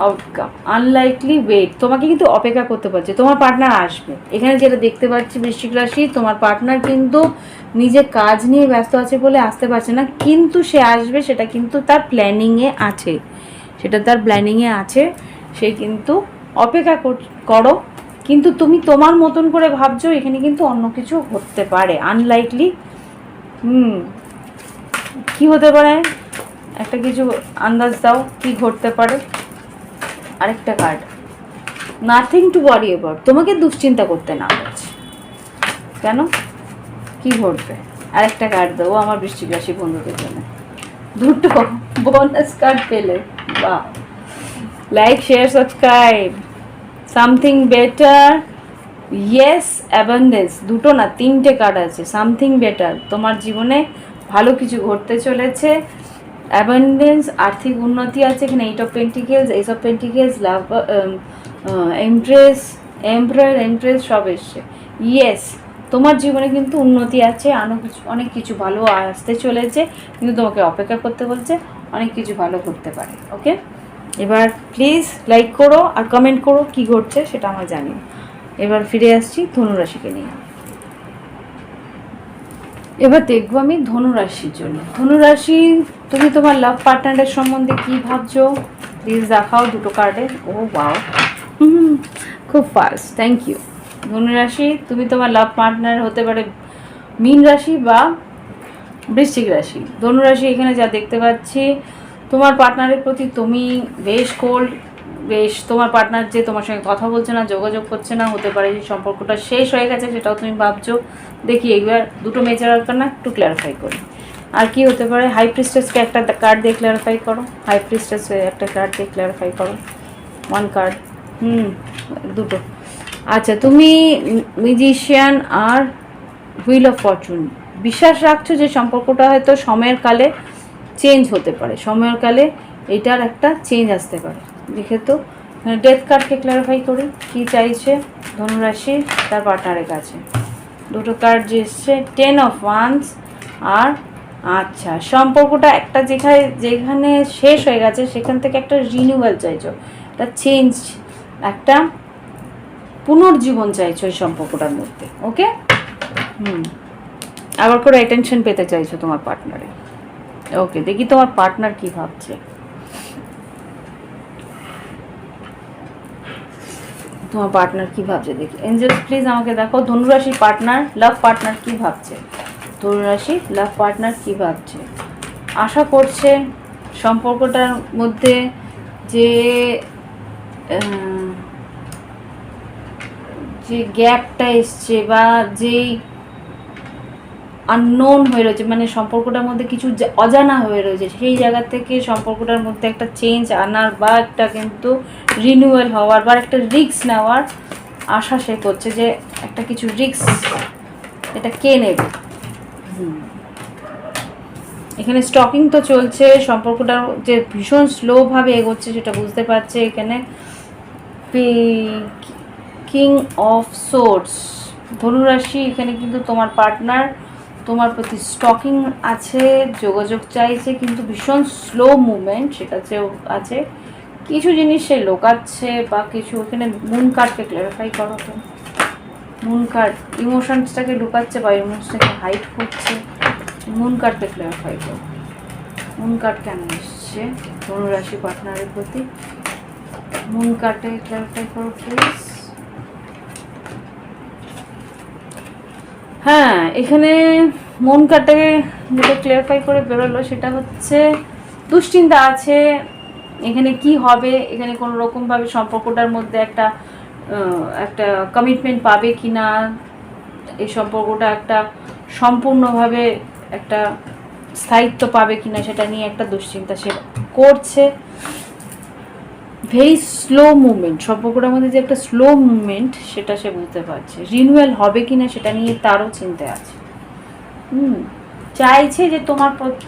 outcome, unlikely wait, তোমাকে কিন্তু অপেক্ষা করতে পারছে, তোমার পার্টনার আসবে। এখানে যেটা দেখতে পাচ্ছি বৃশ্চিক রাশি, তোমার পার্টনার কিন্তু নিজের কাজ নিয়ে ব্যস্ত আছে বলে আসতে পারছে না, কিন্তু সে আসবে, সেটা কিন্তু তার প্ল্যানিংয়ে আছে, সে কিন্তু অপেক্ষা করো। কিন্তু তুমি তোমার মতন করে ভাবছো, এখানে কিন্তু অন্য কিছু হতে পারে, আনলাইকলি। কি হতে পারে, একটা কিছু আন্দাজ দাও কি ঘটতে পারে। আরেকটা card, nothing to worry about, তোমাকে দুশ্চিন্তা করতে না হচ্ছে, কেন কি ঘটবে। আরেকটা কার্ড দেবো আমার বৃশ্চিক রাশি বন্ধুদের জন্য, দুটো বোনাস কার্ড পেলে, বাহ। Like, share, subscribe, something better, yes, abundance, দুটো না তিনটে কার্ড আছে। সামথিং বেটার, তোমার জীবনে ভালো কিছু ঘটতে চলেছে, অ্যাবান্ডেন্স, আর্থিক উন্নতি আছে। এখানে 8 of pentacles, ace of pentacles, love, empress সব এসছে। ইয়েস, তোমার জীবনে কিন্তু উন্নতি আছে, অনেক কিছু ভালো আসতে চলেছে, কিন্তু তোমাকে অপেক্ষা করতে বলছে, অনেক কিছু ভালো ঘটতে পারে। ওকে, এবার প্লিজ লাইক করো আর কমেন্ট করো কি ঘটছে সেটা আমার জানি। এবার ফিরে আসছি ধনুরাশিকে নিয়ে। এবার দেখবো আমি ধনুরাশির জন্য। ধনুরাশি, তুমি তোমার লাভ পার্টনারের সম্বন্ধে কি ভাবছো প্লিজ দেখাও দুটো কার্ডে। ও ওয়াও, খুব ফাস্ট, থ্যাংক ইউ। ধনুরাশি, তুমি তোমার লাভ পার্টনার হতে পারে মীন রাশি বা বৃশ্চিক রাশি। ধনুরাশি, এখানে যা দেখতে পাচ্ছি তোমার পার্টনারের প্রতি তুমি বেশ কোল্ড, বেশ তোমার পার্টনার যে তোমার সঙ্গে কথা বলছে না, যোগাযোগ করছে না, হতে পারে যে সম্পর্কটা শেষ হয়ে গেছে, সেটাও তুমি ভাবছো। দেখি এবার দুটো মেজর আরকানা একটু ক্ল্যারিফাই করি। আর কি হতে পারে, হাই প্রিস্টেসকে একটা কার্ড দিয়ে ক্ল্যারিফাই করো, হাই প্রিস্টেস একটা কার্ড দিয়ে ক্ল্যারিফাই করো, ওয়ান কার্ড, দুটো। আচ্ছা, তুমি মিউজিশিয়ান আর হুইল অফ ফরচুন, বিশ্বাস রাখছো যে সম্পর্কটা হয়তো সময়ের কালে চেঞ্জ হতে পারে, সময়ের কালে এটার একটা চেঞ্জ আসতে পারে। দেখে তো ডেথ কার্ডকে ক্ল্যারিফাই করি কি চাইছে ধনুরাশি তার পার্টনারের কাছে। দুটো কার্ড যে এসছে 10 অফ ওয়ান্স আর আচ্ছা, সম্পর্কটা একটা যেখানে শেষ হয়ে গেছে সেখান থেকে একটা রিনিউয়াল চাইছো, একটা চেঞ্জ, একটা পুনর্জীবন চাইছো এই সম্পর্কটার মধ্যে। ওকে, আবার করে অ্যাটেনশন পেতে চাইছো তোমার পার্টনারে। ওকে, দেখি তোমার পার্টনার কি ভাবছে। তোমার পার্টনার কি ভাবছে দেখি। এঞ্জেলস প্লিজ আমাকে দেখো ধনুরাশি পার্টনার, লাভ পার্টনার কি ভাবছে। ধনুরাশি লাভ পার্টনার কি ভাবছে। আশা করছে সম্পর্কটার মধ্যে যে যে গ্যাপটা এসছে বা যেই আননোন হয়ে রয়েছে, মানে সম্পর্কটার মধ্যে কিছু অজানা হয়ে রয়েছে, সেই জায়গা থেকে সম্পর্কটার মধ্যে একটা চেঞ্জ আনার বা একটা কিন্তু রিনিউয়াল হওয়ার বা একটা রিস্ক নেওয়ার আশা সে করছে, যে একটা কিছু রিস্ক এটা কে নেবে। এখানে স্টকিং তো চলছে, সম্পর্কটা যে ভীষণ স্লোভাবে এগোচ্ছে সেটা বুঝতে পারছে। এখানে কিং অফ সোর্স ধনুরাশি, এখানে কিন্তু তোমার পার্টনার তোমার প্রতি স্টকিং আছে, যোগাযোগ চাইছে, কিন্তু ভীষণ স্লো মুভমেন্ট সেটা আছে। কিছু জিনিস সে লোকাচ্ছে বা কিছু, এখানে মুন কার্ডকে ক্লারিফাই করো তো। মুন কার্ড ইমোশনসটাকে ঢুকাচ্ছে বা ইমোশনসটাকে হাইড করছে। মুন কার্ডকে ক্লারিফাই করো। মুন কার্ড কেন এসছে ধনুরাশি পার্টনারের প্রতি? মুন কার্ডে ক্লারিফাই করো প্লিজ। হ্যাঁ, এখানে মন কাটে যেটা ক্লিয়ারিফাই করে বেরোলো সেটা হচ্ছে দুশ্চিন্তা আছে। এখানে কি হবে, এখানে কোনো রকমভাবে সম্পর্কটার মধ্যে একটা কমিটমেন্ট পাবে কি না, এই সম্পর্কটা একটা সম্পূর্ণভাবে একটা স্থায়িত্ব পাবে কি না, সেটা নিয়ে একটা দুশ্চিন্তা সে করছে। ভেরি স্লো মুভমেন্ট, সম্পর্কটার মধ্যে যে একটা স্লো মুভমেন্ট সেটা সে বুঝতে পারছে। রিনিউয়াল হবে কি না সেটা নিয়ে তারও চিন্তা আছে। চাইছে যে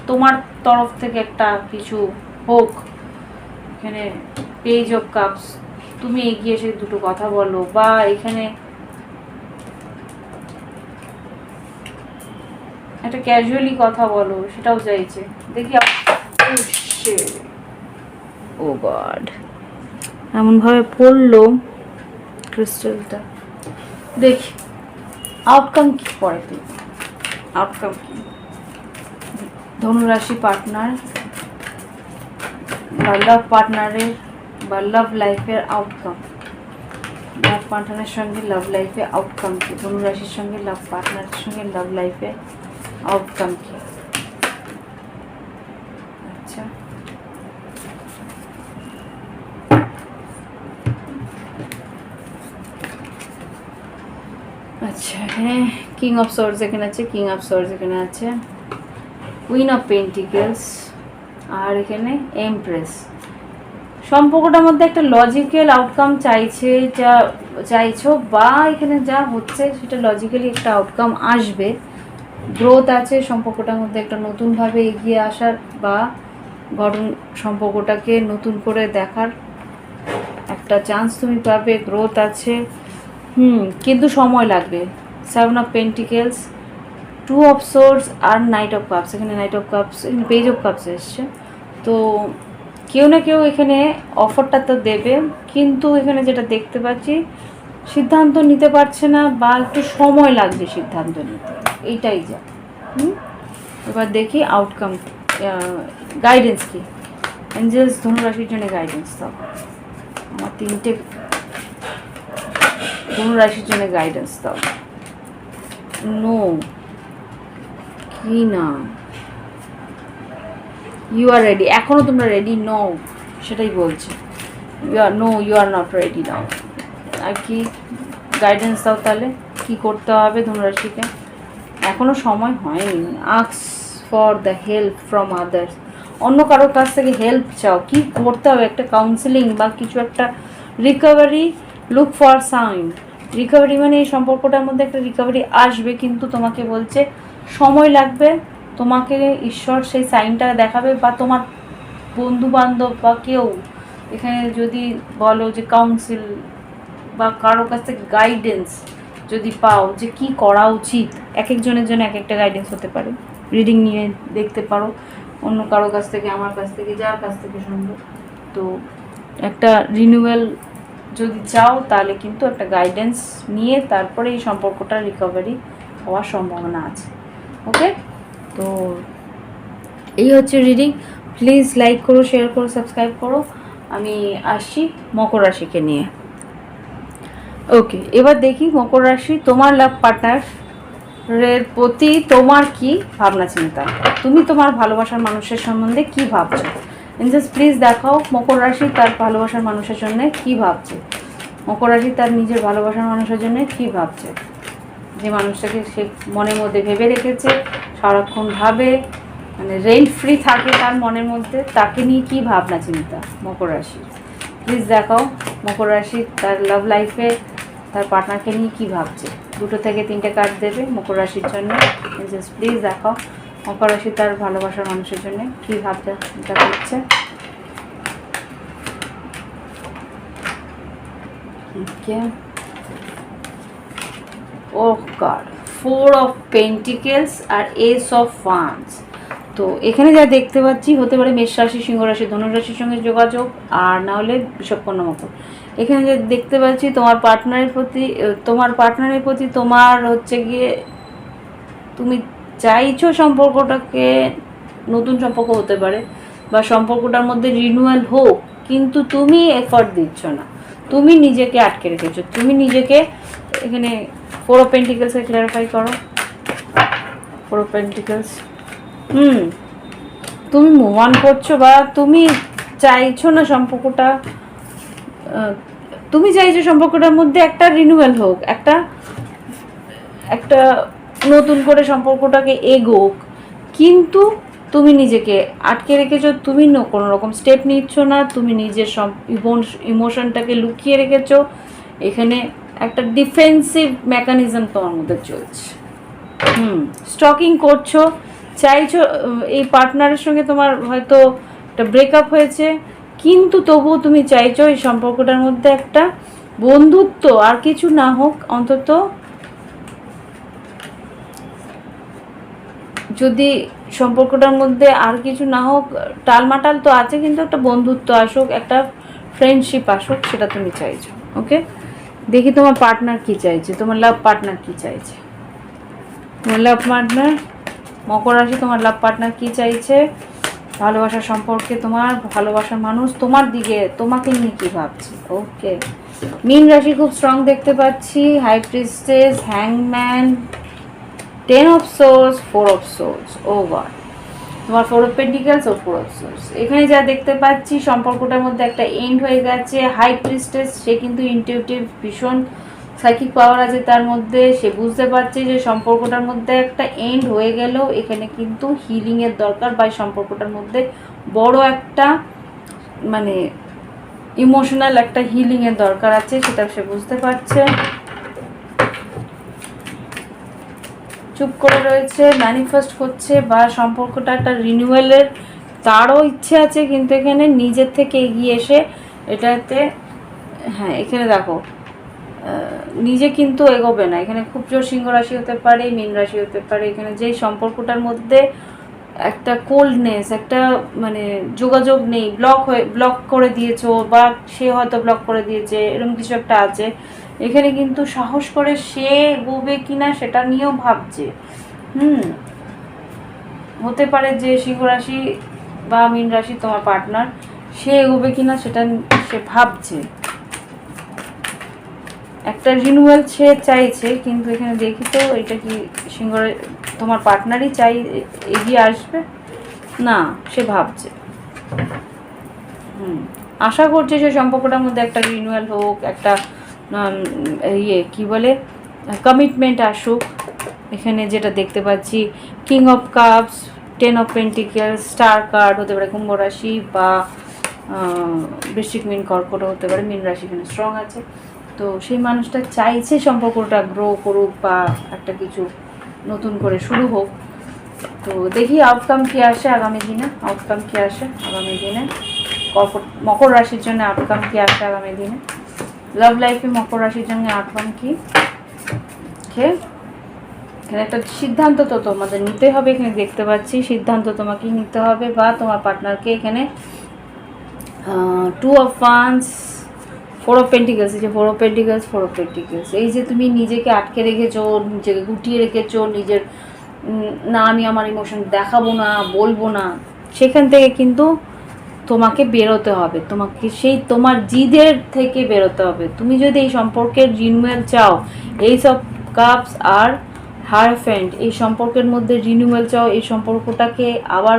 তোমার তরফ থেকে একটা কিছু হোক। এখানে পেজ অফ কাপস, তুমি এগিয়ে এসে দুটো কথা বলো, বা এখানে একটা ক্যাজুয়ালি কথা বলো, সেটাও চাইছে। দেখি ও গড, এমনভাবে পড়লো ক্রিস্টালটা। দেখি আউটকাম কি পড়ে, তুই আউটকাম কি। ধনুরাশি পার্টনার বা লাভ পার্টনারের বা লাভ লাইফের আউটকাম, লাভ পার্টনারের সঙ্গে লাভ লাইফে আউটকাম কি, ধনুরাশির সঙ্গে লাভ পার্টনারের সঙ্গে লাভ লাইফে আউটকাম কি। আচ্ছা, আচ্ছা, এখানে কিং অফ সোর্স এখানে আছে, কিং অফ সোর্স এখানে আছে, কুইন অফ পেন্টিকেলস, আর এখানে এমপ্রেস। সম্পর্কটার মধ্যে একটা লজিক্যাল আউটকাম চাইছো বা এখানে যা হচ্ছে সেটা লজিক্যালি একটা আউটকাম আসবে। গ্রোথ আছে সম্পর্কটার মধ্যে, একটা নতুনভাবে এগিয়ে আসার বা সম্পর্কটাকে নতুন করে দেখার একটা চান্স তুমি পাবে। গ্রোথ আছে, কিন্তু সময় লাগবে। Seven of pentacles, two of swords আর নাইট অফ কাপস। এখানে নাইট অফ কাপস, এখানে পেজ অফ কাপস এসছে। তো কেউ না কেউ এখানে অফারটা তো দেবে, কিন্তু এখানে যেটা দেখতে পাচ্ছি সিদ্ধান্ত নিতে পারছে না বা একটু সময় লাগবে সিদ্ধান্ত নিতে, এইটাই যা। এবার দেখি আউটকাম, গাইডেন্স কি। এঞ্জেলস ধনুরাশির জন্য গাইডেন্স দাও। আমার তিনটে ধনুরাশির জন্য গাইডেন্স দাও। নো, কি না, ইউ আর রেডি, এখনও তোমরা রেডি নো, সেটাই বলছে। ইউ আর নট রেডি নাও। আর কি গাইডেন্স দাও তাহলে, কি করতে হবে ধনুরাশিকে? এখনও সময় হয়নি। Ask for the help from others, অন্য কারোর কাছ থেকে হেল্প চাও। কি করতে হবে, একটা কাউন্সেলিং বা কিছু একটা recovery, look for sign. Recovery মানে এই সম্পর্কটার মধ্যে একটা রিকভারি আসবে, কিন্তু তোমাকে বলছে সময় লাগবে। তোমাকে ঈশ্বর সেই সাইনটা দেখাবে, বা তোমার বন্ধু বান্ধব বা কেউ এখানে যদি বলো যে কাউন্সিল বা কারোর কাছ থেকে গাইডেন্স যদি পাও যে কি করা উচিত। এক একজনের জন্য এক একটা গাইডেন্স হতে পারে, রিডিং নিয়ে দেখতে পারো অন্য কারোর কাছ থেকে, আমার কাছ থেকে, যার কাছ থেকে সম্ভব। তো একটা রিনিউয়াল যদি চাও তাহলে কিন্তু একটা গাইডেন্স নিয়ে তারপরে এই সম্পর্কটা রিকভারি হওয়ার সম্ভাবনা আছে। ওকে, তো এই হচ্ছে রিডিং। প্লিজ লাইক করো, শেয়ার করো, সাবস্ক্রাইব করো। আমি আসছি মকর রাশিকে নিয়ে। ওকে, এবার দেখি মকর রাশি তোমার লাভ পার্টনারের প্রতি তোমার কি ভাবনা চিন্তা, তুমি তোমার ভালোবাসার মানুষের সম্বন্ধে কি ভাবছো। এঞ্জেলস প্লিজ দেখাও মকর রাশি তার ভালোবাসার মানুষের জন্য কি ভাবছে, মকর রাশি তার নিজের ভালোবাসার মানুষের জন্য কি ভাবছে, যে মানুষটাকে সে মনের মধ্যে ভেবে রেখেছে, সারাক্ষণ ভাবে, মানে রেন্ট ফ্রি থাকে তার মনের মধ্যে, তাকে নিয়ে কি ভাবনা চিন্তা মকর রাশি। প্লিজ দেখাও মকর রাশি তার লাভ লাইফে তার পার্টনারকে নিয়ে কী ভাবছে। 2 থেকে 3টে কার্ড দেবে মকর রাশির জন্য। জাস্ট প্লিজ দেখাও মকর রাশি তার ভালোবাসার মানুষের জন্য কী ভাবতে করছে। Okay, oh God, 4 of pentacles আর এস অফ ওয়ান্স। তো এখানে যা দেখতে পাচ্ছি হতে পারে মেষ রাশি, সিংহ রাশি, ধনু রাশির সঙ্গে যোগাযোগ, আর না হলে বৃষভ, কন্যা, মকর। এখানে যে দেখতে পাচ্ছি তোমার পার্টনারের প্রতি তোমার হচ্ছে গিয়ে তুমি চাইছো সম্পর্কটাকে নতুন সম্পর্ক হতে পারে বা সম্পর্কটার মধ্যে রিনিউয়াল হোক, কিন্তু তুমি এফর্ট দিচ্ছ না, তুমি নিজেকে আটকে রেখেছো, তুমি নিজেকে এখানে 4 অফ পেন্টিকেলসে ক্ল্যারিফাই করো। 4 অফ পেন্টিকেলস, তুমি মুভ অন করছো বা তুমি চাইছো না সম্পর্কটা, তুমি চাইছো সম্পর্কটার মধ্যে একটা রিনিউয়াল হোক, একটা নতুন করে সম্পর্কটাকে এগোক, কিন্তু তুমি নিজেকে আটকে রেখেছো, তুমি কোনো রকম স্টেপ নিচ্ছ না, তুমি নিজের ইমোশনটাকে লুকিয়ে রেখেছো। এখানে একটা ডিফেন্সিভ মেকানিজম তোমার মধ্যে চলছে, স্টকিং করছো, চাইছো এই পার্টনারের সঙ্গে তোমার হয়তো একটা ব্রেকআপ হয়েছে, কিন্তু তবুও তুমি চাইছো এই সম্পর্কটার মধ্যে একটা বন্ধুত্ব, আর কিছু না হোক অন্তত যদি সম্পর্কটার মধ্যে আর কিছু না হোক, টালমাটাল তো আছে, কিন্তু একটা বন্ধুত্ব আসুক, একটা ফ্রেন্ডশিপ আসুক, সেটা তুমি চাইছো। ওকে, দেখি তোমার পার্টনার কি চাইছে, তোমার লাভ পার্টনার কি চাইছে। তোমার লাভ পার্টনার মকর রাশি, তোমার লাভ পার্টনার কি চাইছে, ভালোবাসার সম্পর্কে তোমার ভালোবাসার মানুষ তোমার দিকে তোমাকে নিয়ে কী ভাবছে। ওকে, মীন রাশি খুব স্ট্রং দেখতে পাচ্ছি, হাই প্রিস্টেস, হ্যাংম্যান, 10 of swords, 4 of swords. Oh God, তোমার 4 অফ পেন্টিকেলস ও 4 অফ সোর্স। এখানে যা দেখতে পাচ্ছি সম্পর্কটার মধ্যে একটা এন্ড হয়ে গেছে। হাই প্রিস্টেস সে কিন্তু ইনটিউটিভ, ভীষণ সাইকিক পাওয়ার আছে তার মধ্যে, সে বুঝতে পারছে যে সম্পর্কটার মধ্যে একটা এন্ড হয়ে গেলেও এখানে কিন্তু হিলিংয়ের দরকার, বা সম্পর্কটার মধ্যে বড় একটা মানে ইমোশনাল একটা হিলিংয়ের দরকার আছে, সেটা সে বুঝতে পারছে। চুপ করে রয়েছে, ম্যানিফেস্ট করছে, বা সম্পর্কটা একটা রিনিউয়ালের তারও ইচ্ছে আছে, কিন্তু এখানে নিজের থেকে এগিয়ে এসে এটাতে, হ্যাঁ এখানে দেখো নিজে কিন্তু এগোবে না। এখানে খুব জোর সিংহ রাশি হতে পারে, মীন রাশি হতে পারে। এখানে যেই সম্পর্কটার মধ্যে একটা কোল্ডনেস, একটা মানে যোগাযোগ নেই, ব্লক করে দিয়েছো, বা সে হয়তো ব্লক করে দিয়েছে, এরকম কিছু একটা আছে। এখানে কিন্তু সাহস করে সে এগোবে কিনা সেটা নিয়েও ভাবছে। হতে পারে যে সিংহ রাশি বা মীন রাশি তোমার পার্টনার, সে এগোবে কিনা সেটা সে ভাবছে, একটা রিনিউয়াল সে চাইছে। কিন্তু এখানে দেখি তো এটা কি সিংহ তোমার পার্টনারই চাই এগিয়ে আসবে না, সে ভাবছে। আশা করছে সে সম্পর্কটার মধ্যে একটা রিনিউয়াল হোক, একটা কি বলে কমিটমেন্ট আসুক। এখানে যেটা দেখতে পাচ্ছি king of cups, 10 of pentacles, star card হতে পারে কুম্ভ রাশি, বা বৃশ্চিক, মীন, কর্কট হতে পারে। মীন রাশি এখানে স্ট্রং আছে, তো সেই মানুষটা চাইছে সম্পর্কটা গ্রো করুক বা একটা কিছু নতুন করে শুরু হোক। তো দেখি আউটকাম কী আসে আগামী দিনে, মকর রাশির জন্য আউটকাম কী আসে আগামী দিনে। লাভ লাইফে মকর রাশির জন্য আউটকাম কী, এখানে একটা সিদ্ধান্ত তো তোমাদের নিতে হবে। এখানে দেখতে পাচ্ছি সিদ্ধান্ত তোমাকেই নিতে হবে, বা তোমার পার্টনারকে। এখানে 2 অফ ওয়ান্স, 4 অফ পেন্টিকেলস, এই যে 4 অফ পেন্টিকেলস, এই যে তুমি নিজেকে আটকে রেখেছো, নিজেকে গুটিয়ে রেখেছো, নিজের না আমি আমার ইমোশন দেখাবো না, বলবো না, সেখান থেকে কিন্তু তোমাকে বেরোতে হবে, তোমাকে সেই তোমার জিদের থেকে বেরোতে হবে। তুমি যদি এই সম্পর্কের রিনিউয়াল চাও, এইসব কাপস আর হারফেন্ট, এই সম্পর্কের মধ্যে রিনিউয়াল চাও, এই সম্পর্কটাকে আবার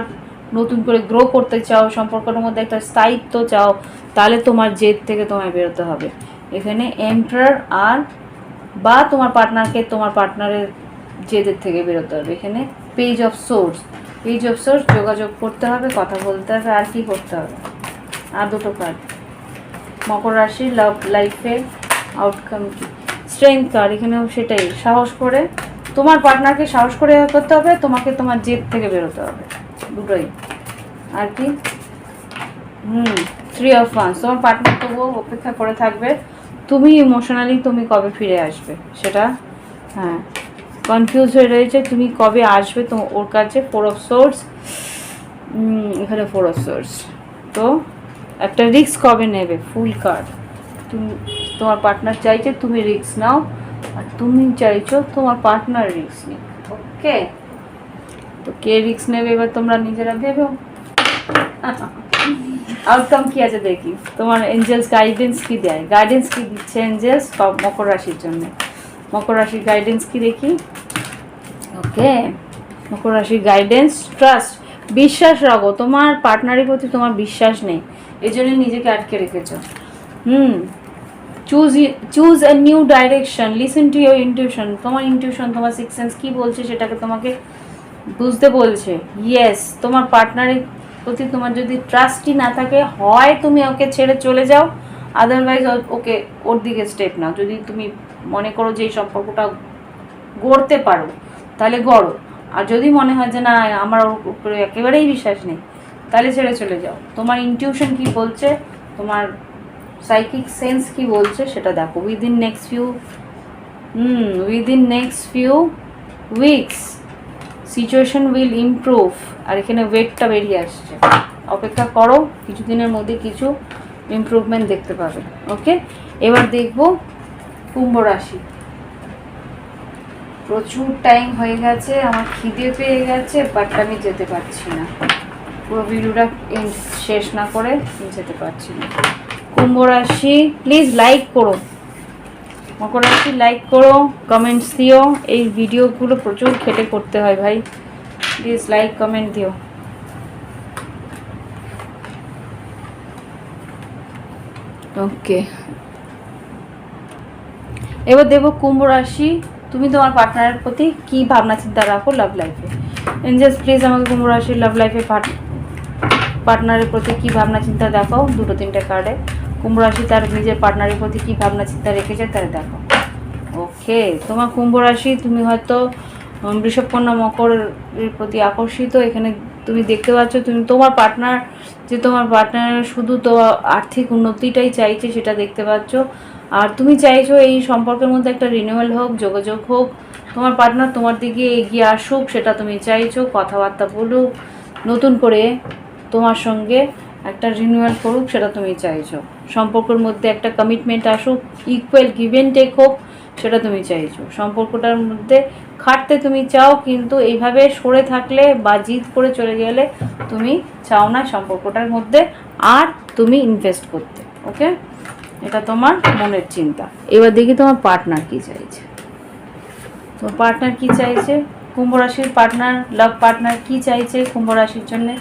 নতুন করে গ্রো করতে চাও, সম্পর্কটার মধ্যে একটা স্থায়িত্ব চাও, তাহলে তোমার জেদ থেকে তোমায় বেরোতে হবে। এখানে এম্পারার আর বা তোমার পার্টনারকে তোমার পার্টনারের জেদের থেকে বেরোতে হবে। এখানে page of source, page of source, যোগাযোগ করতে হবে, কথা বলতে হবে, আর কি করতে হবে? আর দুটো কার্ড, মকর রাশি লাভ লাইফে আউটকাম কি? স্ট্রেংথ কার্ড, এখানেও সেটাই, সাহস করে তোমার পার্টনারকে সাহস করে করতে হবে, তোমাকে তোমার জেদ থেকে বেরোতে হবে, দুটোই। আর কি? থ্রি অফ ওয়ান্স, তোমার পার্টনার তবুও অপেক্ষা করে থাকবে, তুমি ইমোশনালি তুমি কবে ফিরে আসবে সেটা, হ্যাঁ কনফিউজ হয়ে রয়েছে তুমি কবে আসবে তো ওর কাছে। ফোর অফ সোর্স, এখানে ফোর অফ সোর্স, তো একটা রিস্ক কবে নেবে? ফুল কার্ড, তুমি তোমার পার্টনার চাইছে তুমি রিস্ক নাও, আর তুমি চাইছো তোমার পার্টনার রিস্ক নিক। ওকে, তো কে রিস্ক নেবে এবার তোমরা নিজেরা ভেবো। আউটকাম কি আছে দেখি, তোমার এঞ্জেলস গাইডেন্স কি দেয়, গাইডেন্স কি দিচ্ছে এঞ্জেলস মকর রাশির জন্য? মকর রাশির গাইডেন্স কি দেখি। ওকে, মকর রাশির গাইডেন্স, ট্রাস্ট, বিশ্বাস রাখো, তোমার পার্টনারের প্রতি তোমার বিশ্বাস নেই, এই জন্য নিজেকে আটকে রেখেছো। Choose a new direction, listen to your intuition, তোমার ইনটিউশন, তোমার সিক্স সেন্স কী বলছে সেটাকে তোমাকে বুঝতে বলছে। ইয়েস, তোমার পার্টনারের প্রতি তোমার যদি ট্রাস্টই না থাকে, হয় তুমি ওকে ছেড়ে চলে যাও, আদারওয়াইজ ওকে ওর দিকে স্টেপ নাও। যদি তুমি মনে করো যে এই সম্পর্কটা গড়তে পারো তাহলে গড়ো, আর যদি মনে হয় যে না আমার ওর উপরে একেবারেই বিশ্বাস নেই, তাহলে ছেড়ে চলে যাও। তোমার ইনটিউশন কি বলছে, তোমার সাইকিক সেন্স কি বলছে সেটা দেখো। Within next few weeks situation will improve, আর এখানে ওয়েটটা বেরিয়ে আসছে, অপেক্ষা করো, কিছুদিনের মধ্যে কিছু ইমপ্রুভমেন্ট দেখতে পাবে। ওকে, এবার দেখবো কুম্ভ রাশি। প্রচুর টাইম হয়ে গেছে, আমার খিদে পেয়ে গেছে, বাট আমি যেতে পারছি না, পুরো ভিডিওটা শেষ না করে যেতে পারছি না। কুম্ভ রাশি প্লিজ লাইক করো, মকর রাশি লাইক করো, কমেন্টস দিও, এই ভিডিওগুলো প্রচুর খেটে করতে হয় ভাই, প্লিজ লাইক কমেন্ট দিও। ওকে, এবার দেবো কুম্ভ রাশি, তুমি তোমার পার্টনারের প্রতি কী ভাবনা চিন্তা রাখো লাভ লাইফে। এঞ্জেলস প্লিজ আমাকে কুম্ভ রাশির লাভ লাইফে পার্টনারের প্রতি কী ভাবনা চিন্তা দেখো, দুটো তিনটে কার্ডে কুম্ভ রাশি তার নিজের পার্টনারের প্রতি কী ভাবনা চিন্তা রেখেছে তাহলে দেখো। ওকে, তোমার কুম্ভ রাশি, তুমি হয়তো বৃষভ কন্যা মকরের প্রতি আকর্ষিত, এখানে তুমি দেখতে পাচ্ছ তুমি তোমার পার্টনার, যে তোমার পার্টনার শুধু তো আর্থিক উন্নতিটাই চাইছে সেটা দেখতে পাচ্ছ, আর তুমি চাইছো এই সম্পর্কের মধ্যে একটা রিনিউয়াল হোক, যোগাযোগ হোক, তোমার পার্টনার তোমার দিকে এগিয়ে আসুক সেটা তুমি চাইছো, কথাবার্তা বলুক, নতুন করে তোমার সঙ্গে একটা রিনিউয়াল করুক সেটা তুমি চাইছো, সম্পর্কের মধ্যে একটা কমিটমেন্ট আসুক, ইকুয়াল গিভ অ্যান্ড টেক হোক সেটা তুমি চাইছো, সম্পর্কটার মধ্যে খাটতে তুমি চাও, কিন্তু এইভাবে সরে থাকলে বা জিদ করে চলে গেলে তুমি চাও না সম্পর্কটার মধ্যে আর তুমি ইনভেস্ট করতে। ওকে, এটা তোমার মনের চিন্তা। এবার দেখি তোমার পার্টনার কি চাইছে, তোমার পার্টনার কি চাইছে, কুম্ভ রাশির পার্টনার, লাভ পার্টনার কি চাইছে কুম্ভ রাশির জন্যে,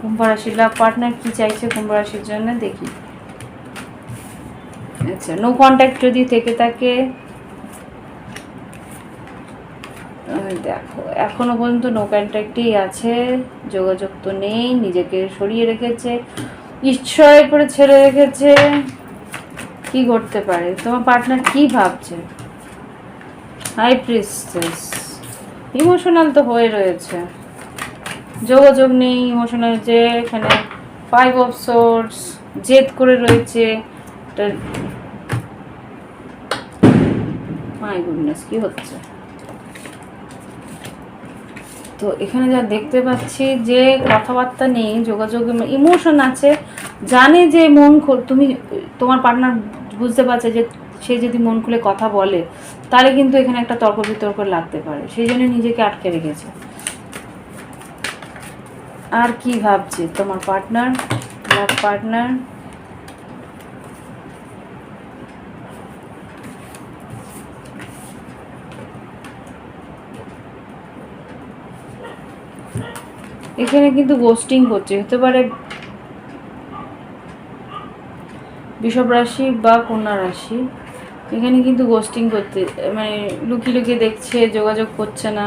কুম্ভ রাশির লাভ পার্টনার কি চাইছে কুম্ভ রাশির জন্য দেখি। আচ্ছা, নো কন্ট্যাক্ট যদি থেকে থাকে, দেখো এখনো পর্যন্ত নো কন্ট্যাক্টই আছে, যোগাযোগ তো নেই, নিজেকে সরিয়ে রেখেছে, ঈশ্বরের করে ছেড়ে রেখেছে। কি করতে পারে তোমার পার্টনার, কি ভাবছে? হাই প্রিস্টেস, ইমোশনাল তো হয়ে রয়েছে, যোগাযোগ নেই, ইমোশনাল, যে এখানে ফাইভ অফ সোর্স, জেদ করে রয়েছে, মাই গুডনেস কি হচ্ছে। তো এখানে যা দেখতে পাচ্ছি যে কথাবার্তা নেই, যোগাযোগ, ইমোশন আছে, জানে যে মন তুমি তোমার পার্টনার বুঝতে পারছে যে সে যদি মন খুলে কথা বলে তাহলে কিন্তু এখানে একটা তর্ক বিতর্ক লাগতে পারে, সেই জন্য নিজেকে আটকে রেখেছে। আর কি ভাবছে তোমার পার্টনার, লাভ পার্টনার, এখানে কিন্তু গোস্টিং করছে, হতে পারে বৃষভ রাশি বা কন্যা রাশি। এখানে কিন্তু গোস্টিং করতে, মানে লুকিয়ে লুকিয়ে দেখছে, যোগাযোগ করছে না।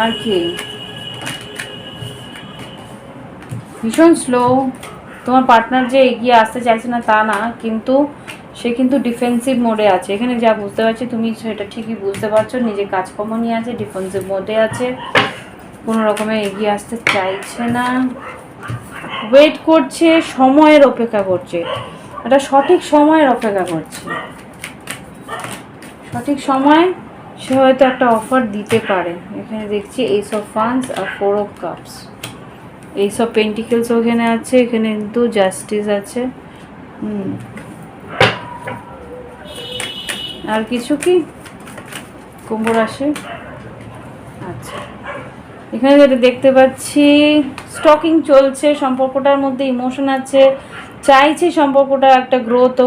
আর কি ভীষণ স্লো। তোমার পার্টনার যে এগিয়ে আসতে চাইছে না তা না, কিন্তু সে কিন্তু ডিফেন্সিভ মোডে আছে। এখানে যা বুঝতে পারছি, তুমি সেটা ঠিকই বুঝতে পারছো, নিজের কাজকর্ম নিয়ে আছে, ডিফেন্সিভ মোডে আছে, কোনো রকমে এগিয়ে আসতে চাইছে না, ওয়েট করছে, সময়ের অপেক্ষা করছে, এটা সঠিক সময়ের অপেক্ষা করছে। সঠিক সময় সে হয়তো একটা অফার দিতে পারে। এখানে দেখছি এইস অফ ওয়ান্স আর 4 of cups, ace of pentacles ওখানে আছে, এখানে কিন্তু জাস্টিস আছে। আর কিছু কি কুম্ভ রাশি? আচ্ছা, এখানে যেটা দেখতে পাচ্ছি, স্টকিং চলছে, সম্পর্কটার মধ্যে ইমোশন আছে, চাইছে সম্পর্কটা একটা গ্রোথ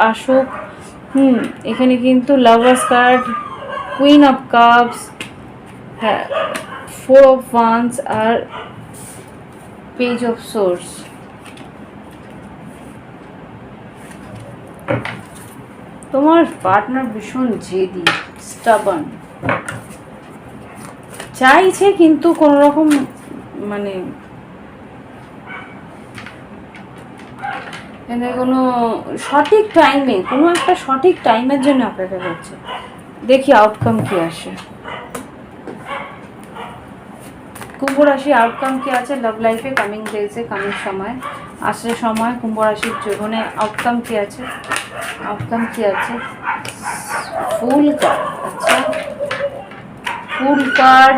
আসুক। এখানে কিন্তু lovers card, queen of cups, হ্যাঁ, 4 অফ ওয়ান্স আর পেজ অফ সোর্স। তোমার পার্টনার ভীষণ জেদি, স্টাবার্ন, চাইছে কিন্তু কোনো রকম মানে কোনো সঠিক টাইমে, কোনো একটা সঠিক টাইমের জন্য অপেক্ষা করছে। দেখি আউটকাম কি আসে। কুম্ভ রাশি আউটকাম কি আছে লাভ লাইফে, কামিং ডেজে, কামিং সময়, আসলে সময় কুম্ভ রাশির জীবনে আউটকাম কি আছে? আউটকাম কি আছে? Fool card. আচ্ছা, fool card,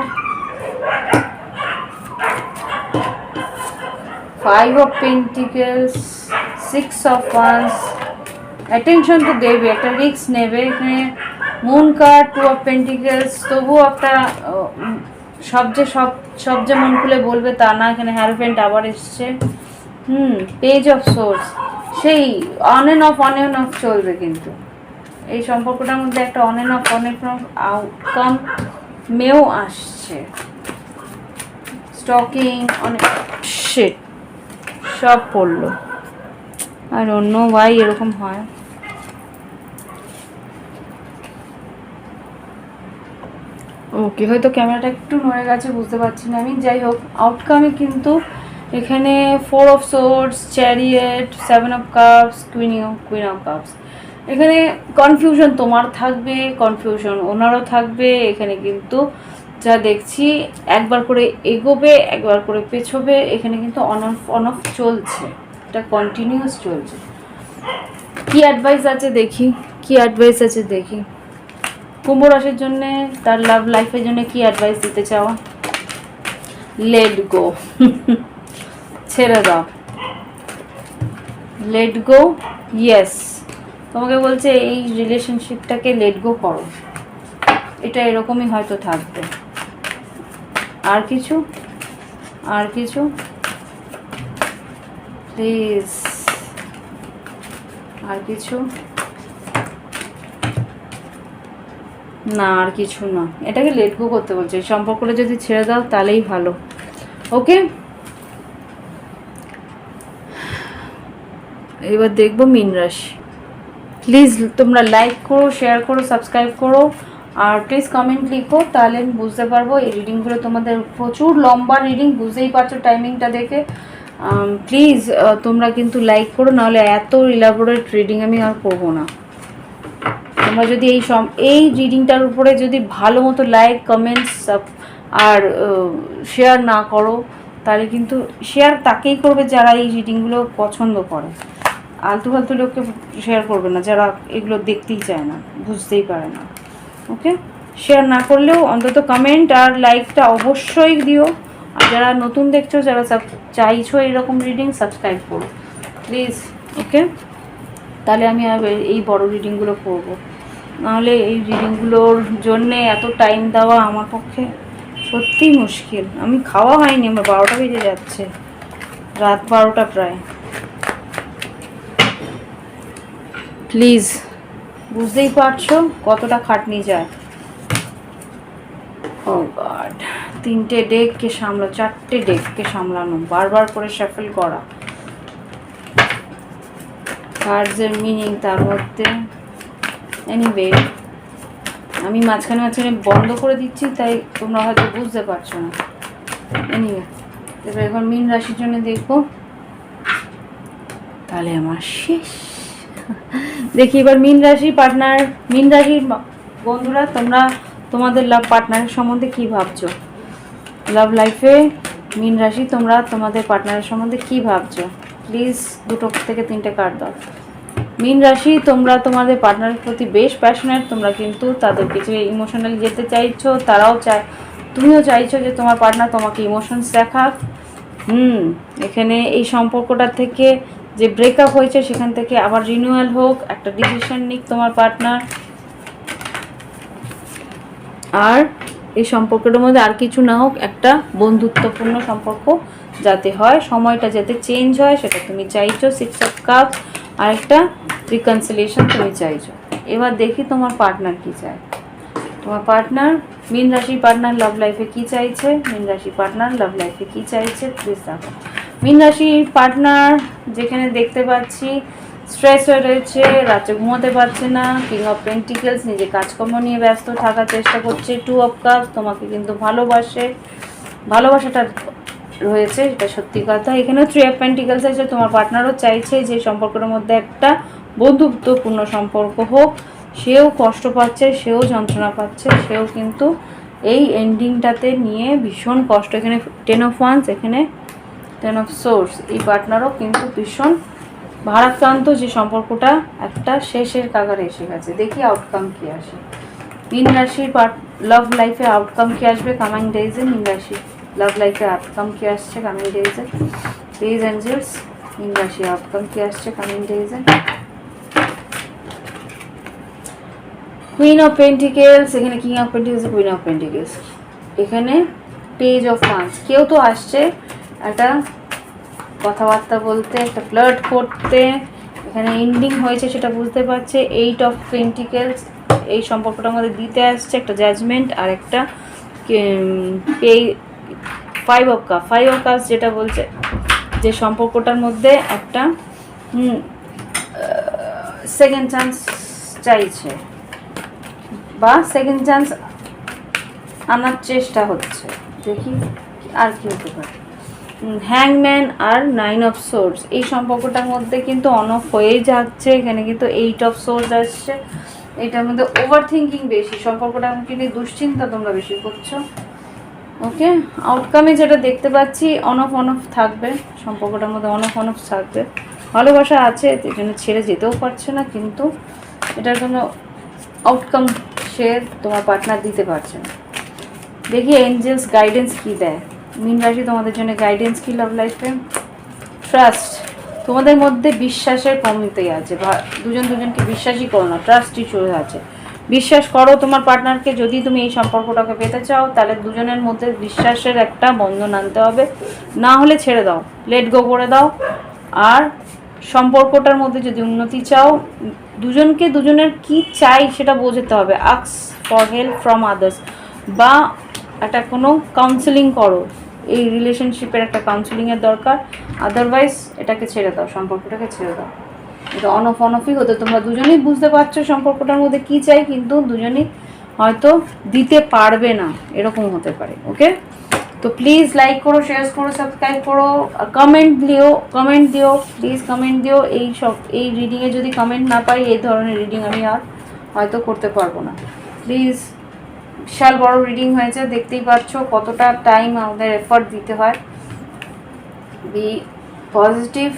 5 of pentacles, 6 of wands, attention তো দেবে, একটা রিস্ক নেবে। এখানে মুন কার্ড, 2 অফ পেন্টিকেলস, তবুও একটা সব যে মন খুলে বলবে তা না, এখানে হ্যারোফেন্ট আবার এসছে। পেজ অফ সোর্স, সেই অন অ্যান্ড অফ চলবে, কিন্তু এই সম্পর্কটার মধ্যে একটা অন অ্যান্ড অফ আউটকাম মেও আসছে। স্টকিং, অনেক শিট সব পড়লো, আর অন্য ভাই এরকম হয়। ওকে, হয়তো ক্যামেরাটা একটু নড়ে গেছে, বুঝতে পারছি না আমি। যাই হোক, আউটকামে কিন্তু এখানে 4 of source, chariot, 7 of cups, queen of cups. এখানে কনফিউশন তোমার থাকবে, কনফিউশন ওনারও থাকবে। এখানে কিন্তু যা দেখছি, একবার করে এগোবে, একবার করে পেছোবে। এখানে কিন্তু অন অফ চলছে, এটা কন্টিনিউয়াস চলছে। কি অ্যাডভাইস আছে দেখি, কি অ্যাডভাইস আছে দেখি কুম্ভ রাশির জন্য, তার লাভ লাইফের জন্য কি অ্যাডভাইস দিতে চাও? লেট গো, ছেড়ে দাও, লেট গো। ইয়েস, তোমাকে বলছে এই রিলেশনশিপটাকে লেট গো করো, এটা এরকমই হয়তো থাকবে। আর কিছু, আর কিছু প্লিজ, আর কিছু না, আর কিছু না, এটাকে লেট গো করতে বলছে। সম্পর্কটা যদি ছেড়ে দাও তাহলেই ভালো। ওকে, এবার দেখবো মীন রাশি। প্লিজ তোমরা লাইক করো, শেয়ার করো, সাবস্ক্রাইব করো, আর প্লিজ কমেন্ট লিখো, তাহলে আমি বুঝতে পারবো। এই রিডিংগুলো তোমাদের প্রচুর লম্বা রিডিং, বুঝতেই পারছো টাইমিংটা দেখে। প্লিজ তোমরা কিন্তু লাইক করো, নাহলে এত ইলাবোরেট রিডিং আমি আর করবো না। তোমরা যদি এই রিডিংটার উপরে যদি ভালো মতো লাইক, কমেন্টস আর শেয়ার না করো, তাহলে কিন্তু শেয়ার তাকেই করবে যারা এই রিডিংগুলো পছন্দ করে। আলতু ফালতু লোককে শেয়ার করবে না, যারা এগুলো দেখতেই চায় না, বুঝতেই পারে না। ওকে, শেয়ার না করলেও অন্তত কমেন্ট আর লাইকটা অবশ্যই দিও। আর যারা নতুন দেখছো, যারা চাইছো এরকম রিডিং, সাবস্ক্রাইব করো প্লিজ। ওকে, তাহলে আমি আর এই বড় রিডিংগুলো করবো, নাহলে এই রিডিংগুলোর জন্যে এত টাইম দেওয়া আমার পক্ষে সত্যিই মুশকিল। আমি খাওয়া হয়নি, আমার 12টা বেজে যাচ্ছে, রাত 12টা প্রায়। প্লিজ বুঝতেই পারছো কতটা খাটনি যায়। ও গড, 3টে ডেককে সামলা, 4টে ডেককে সামলানো, বারবার করে শাফল করা, কার্ডসের মিনিং তার মধ্যে। এনিওয়ে, আমি মাঝখানে মাঝখানে বন্ধ করে দিচ্ছি, তাই তোমরা হয়তো বুঝতে পারছো না। এনিওয়ে, এবার এখন মীন রাশির জন্য দেখবো, তাহলে আমার শেষ। দেখি এবার মীন রাশির পার্টনার, মীন রাশির বন্ধুরা, তোমরা তোমাদের লাভ পার্টনারের সম্বন্ধে কি ভাবছো? লাভ লাইফে মীন রাশি, তোমরা তোমাদের পার্টনারের সম্বন্ধে কি ভাবছো? প্লিজ 2 থেকে 3টে কার্ড দাও। মীন রাশি, তোমরা তোমাদের পার্টনারের প্রতি বেশ প্যাশনেট, তোমরা কিন্তু তাদের কিছু ইমোশনালি যেতে চাইছো, তারাও চায়, তুমিও চাইছো যে তোমার পার্টনার তোমাকে ইমোশনস দেখাক। এখানে এই সম্পর্কটা থেকে যে ব্রেকআপ হয়েছে সেখান থেকে আবার রিনিউয়াল হোক, একটা ডিসিশন নিক তোমার পার্টনার। আর এই সম্পর্কটার মধ্যে আর কিছু না হোক, একটা বন্ধুত্বপূর্ণ সম্পর্ক যাতে হয়, সময়টা যাতে চেঞ্জ হয় সেটা তুমি চাইছো। 6 অফ কাপ আর একটা রিকনসিলিয়েশন তুমি চাইছো। এবার দেখি তোমার পার্টনার কি চায়। তোমার পার্টনার, মীন রাশির পার্টনার লাভ লাইফে কি চাইছে? মীন রাশির পার্টনার লাভ লাইফে কি চাইছে প্লিজ দেখো। মীন রাশির পার্টনার যেখানে দেখতে পাচ্ছি স্ট্রেস হয়ে রয়েছে, রাতে ঘুমোতে পারছে না, কিং অফ পেন্টিকেলস, নিজে কাজকর্ম নিয়ে ব্যস্ত থাকার চেষ্টা করছে। 2 অফ কাপস, তোমাকে কিন্তু ভালোবাসে, ভালোবাসাটা রয়েছে, এটা সত্যি কথা। এখানে 3 অফ পেন্টিকেলস আছে, তোমার পার্টনারও চাইছে যে সম্পর্কের মধ্যে একটা বন্ধুত্বপূর্ণ সম্পর্ক হোক। সেও কষ্ট পাচ্ছে, সেও যন্ত্রণা পাচ্ছে, সেও কিন্তু এই এন্ডিংটাতে নিয়ে ভীষণ কষ্ট। এখানে 10 অফ ওয়ান্স, এখানে 10 অফ সোর্স, এই পার্টনারও কিন্তু ভীষণ ভারাক্রান্ত, যে সম্পর্কটা একটা শেষের কাগারে এসে গেছে। দেখি আউটকাম কি আসে। মীন রাশির লাভ লাইফে আউটকাম কি আসবে কামিং ডেজে? মীন রাশি লাভ লাইফে আউটকাম কি আসছে কামিং ডেজে? প্লিজ এঞ্জেলস, মীন রাশি আউটকাম কি আসছে কামিং ডেজে? কুইন অফ পেন্টিকেলস, এখানে king of pentacles, queen of pentacles, এখানে পেজ অফ ওয়ান্স। কেউ তো আসছে একটা কথাবার্তা বলতে, একটা ফ্লার্ট করতে, এখানে এন্ডিং হয়েছে সেটা বুঝতে পারছে। 8 অফ পেন্টিকেলস, এই সম্পর্কটার মধ্যে দিতে আসছে একটা জাজমেন্ট আর একটা 5 অফ কাপ। 5 অফ কাপস যেটা বলছে যে সম্পর্কটার মধ্যে একটা সেকেন্ড চান্স চাইছে, বা সেকেন্ড চান্স আনার চেষ্টা হচ্ছে। দেখি আর কি হতে পারে। হ্যাংম্যান আর 9 অফ সোর্স, এই সম্পর্কটার মধ্যে কিন্তু অন অফ হয়েই যাচ্ছে। এখানে কিন্তু 8 অফ সোর্স আসছে। এটার মধ্যে ওভার থিঙ্কিং বেশি, সম্পর্কটা কিন্তু দুশ্চিন্তা তোমরা বেশি করছো। ওকে, আউটকামে যেটা দেখতে পাচ্ছি অন অফ থাকবে, সম্পর্কটার মধ্যে অন অফ থাকবে। ভালোবাসা আছে, এই জন্য ছেড়ে যেতেও পারছে না, কিন্তু এটার কোনো আউটকাম সে তোমার পার্টনার দিতে পারছে না। দেখি এঞ্জেলস গাইডেন্স কি দেয়। মীন রাশি তোমাদের জন্য গাইডেন্স কি লাভ লাইফে? ট্রাস্ট, তোমাদের মধ্যে বিশ্বাসের কমতেই আছে, দুজন দুজনকে বিশ্বাসই করো না, ট্রাস্ট ইস্যু আছে। বিশ্বাস করো তোমার পার্টনারকে, যদি তুমি এই সম্পর্কটাকে পেতে চাও তাহলে দুজনের মধ্যে বিশ্বাসের একটা বন্ধন আনতে হবে, না হলে ছেড়ে দাও, লেট গো করে দাও। আর সম্পর্কটার মধ্যে যদি উন্নতি চাও, দুজনকে দুজনের কি চাই সেটা বোঝাতে হবে। Ask for help from others, বা একটা কোনো কাউন্সেলিং করো, এই রিলেশনশিপের একটা কাউন্সেলিংয়ের দরকার। আদারওয়াইজ এটাকে ছেড়ে দাও, সম্পর্কটাকে ছেড়ে দাও। এটা অন অফই হতে, তোমরা দুজনেই বুঝতে পারছো সম্পর্কটার মধ্যে কী চাই, কিন্তু দুজনেই হয়তো দিতে পারবে না, এরকম হতে পারে। ওকে, তো প্লিজ লাইক করো, শেয়ার করো, সাবস্ক্রাইব করো, কমেন্ট দিও প্লিজ, কমেন্ট দিও। এই রিডিংয়ে যদি কমেন্ট না পাই, এই ধরনের রিডিং আমি আর হয়তো করতে পারবো না। প্লিজ, বিশাল বড় রিডিং হয়েছে, দেখতেই পাচ্ছ কতটা টাইম আমাদের এফর্ট দিতে হয়। বি পজিটিভ,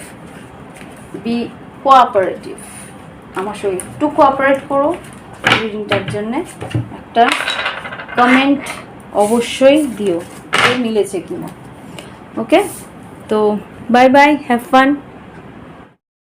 বি কোঅপারেটিভ, আমার সঙ্গে একটু কোঅপারেট করো রিডিংটার জন্যে। একটা কমেন্ট অবশ্যই দিও যে মিলেছে কিনা। ওকে, তো বাই বাই, হ্যাভ ফান।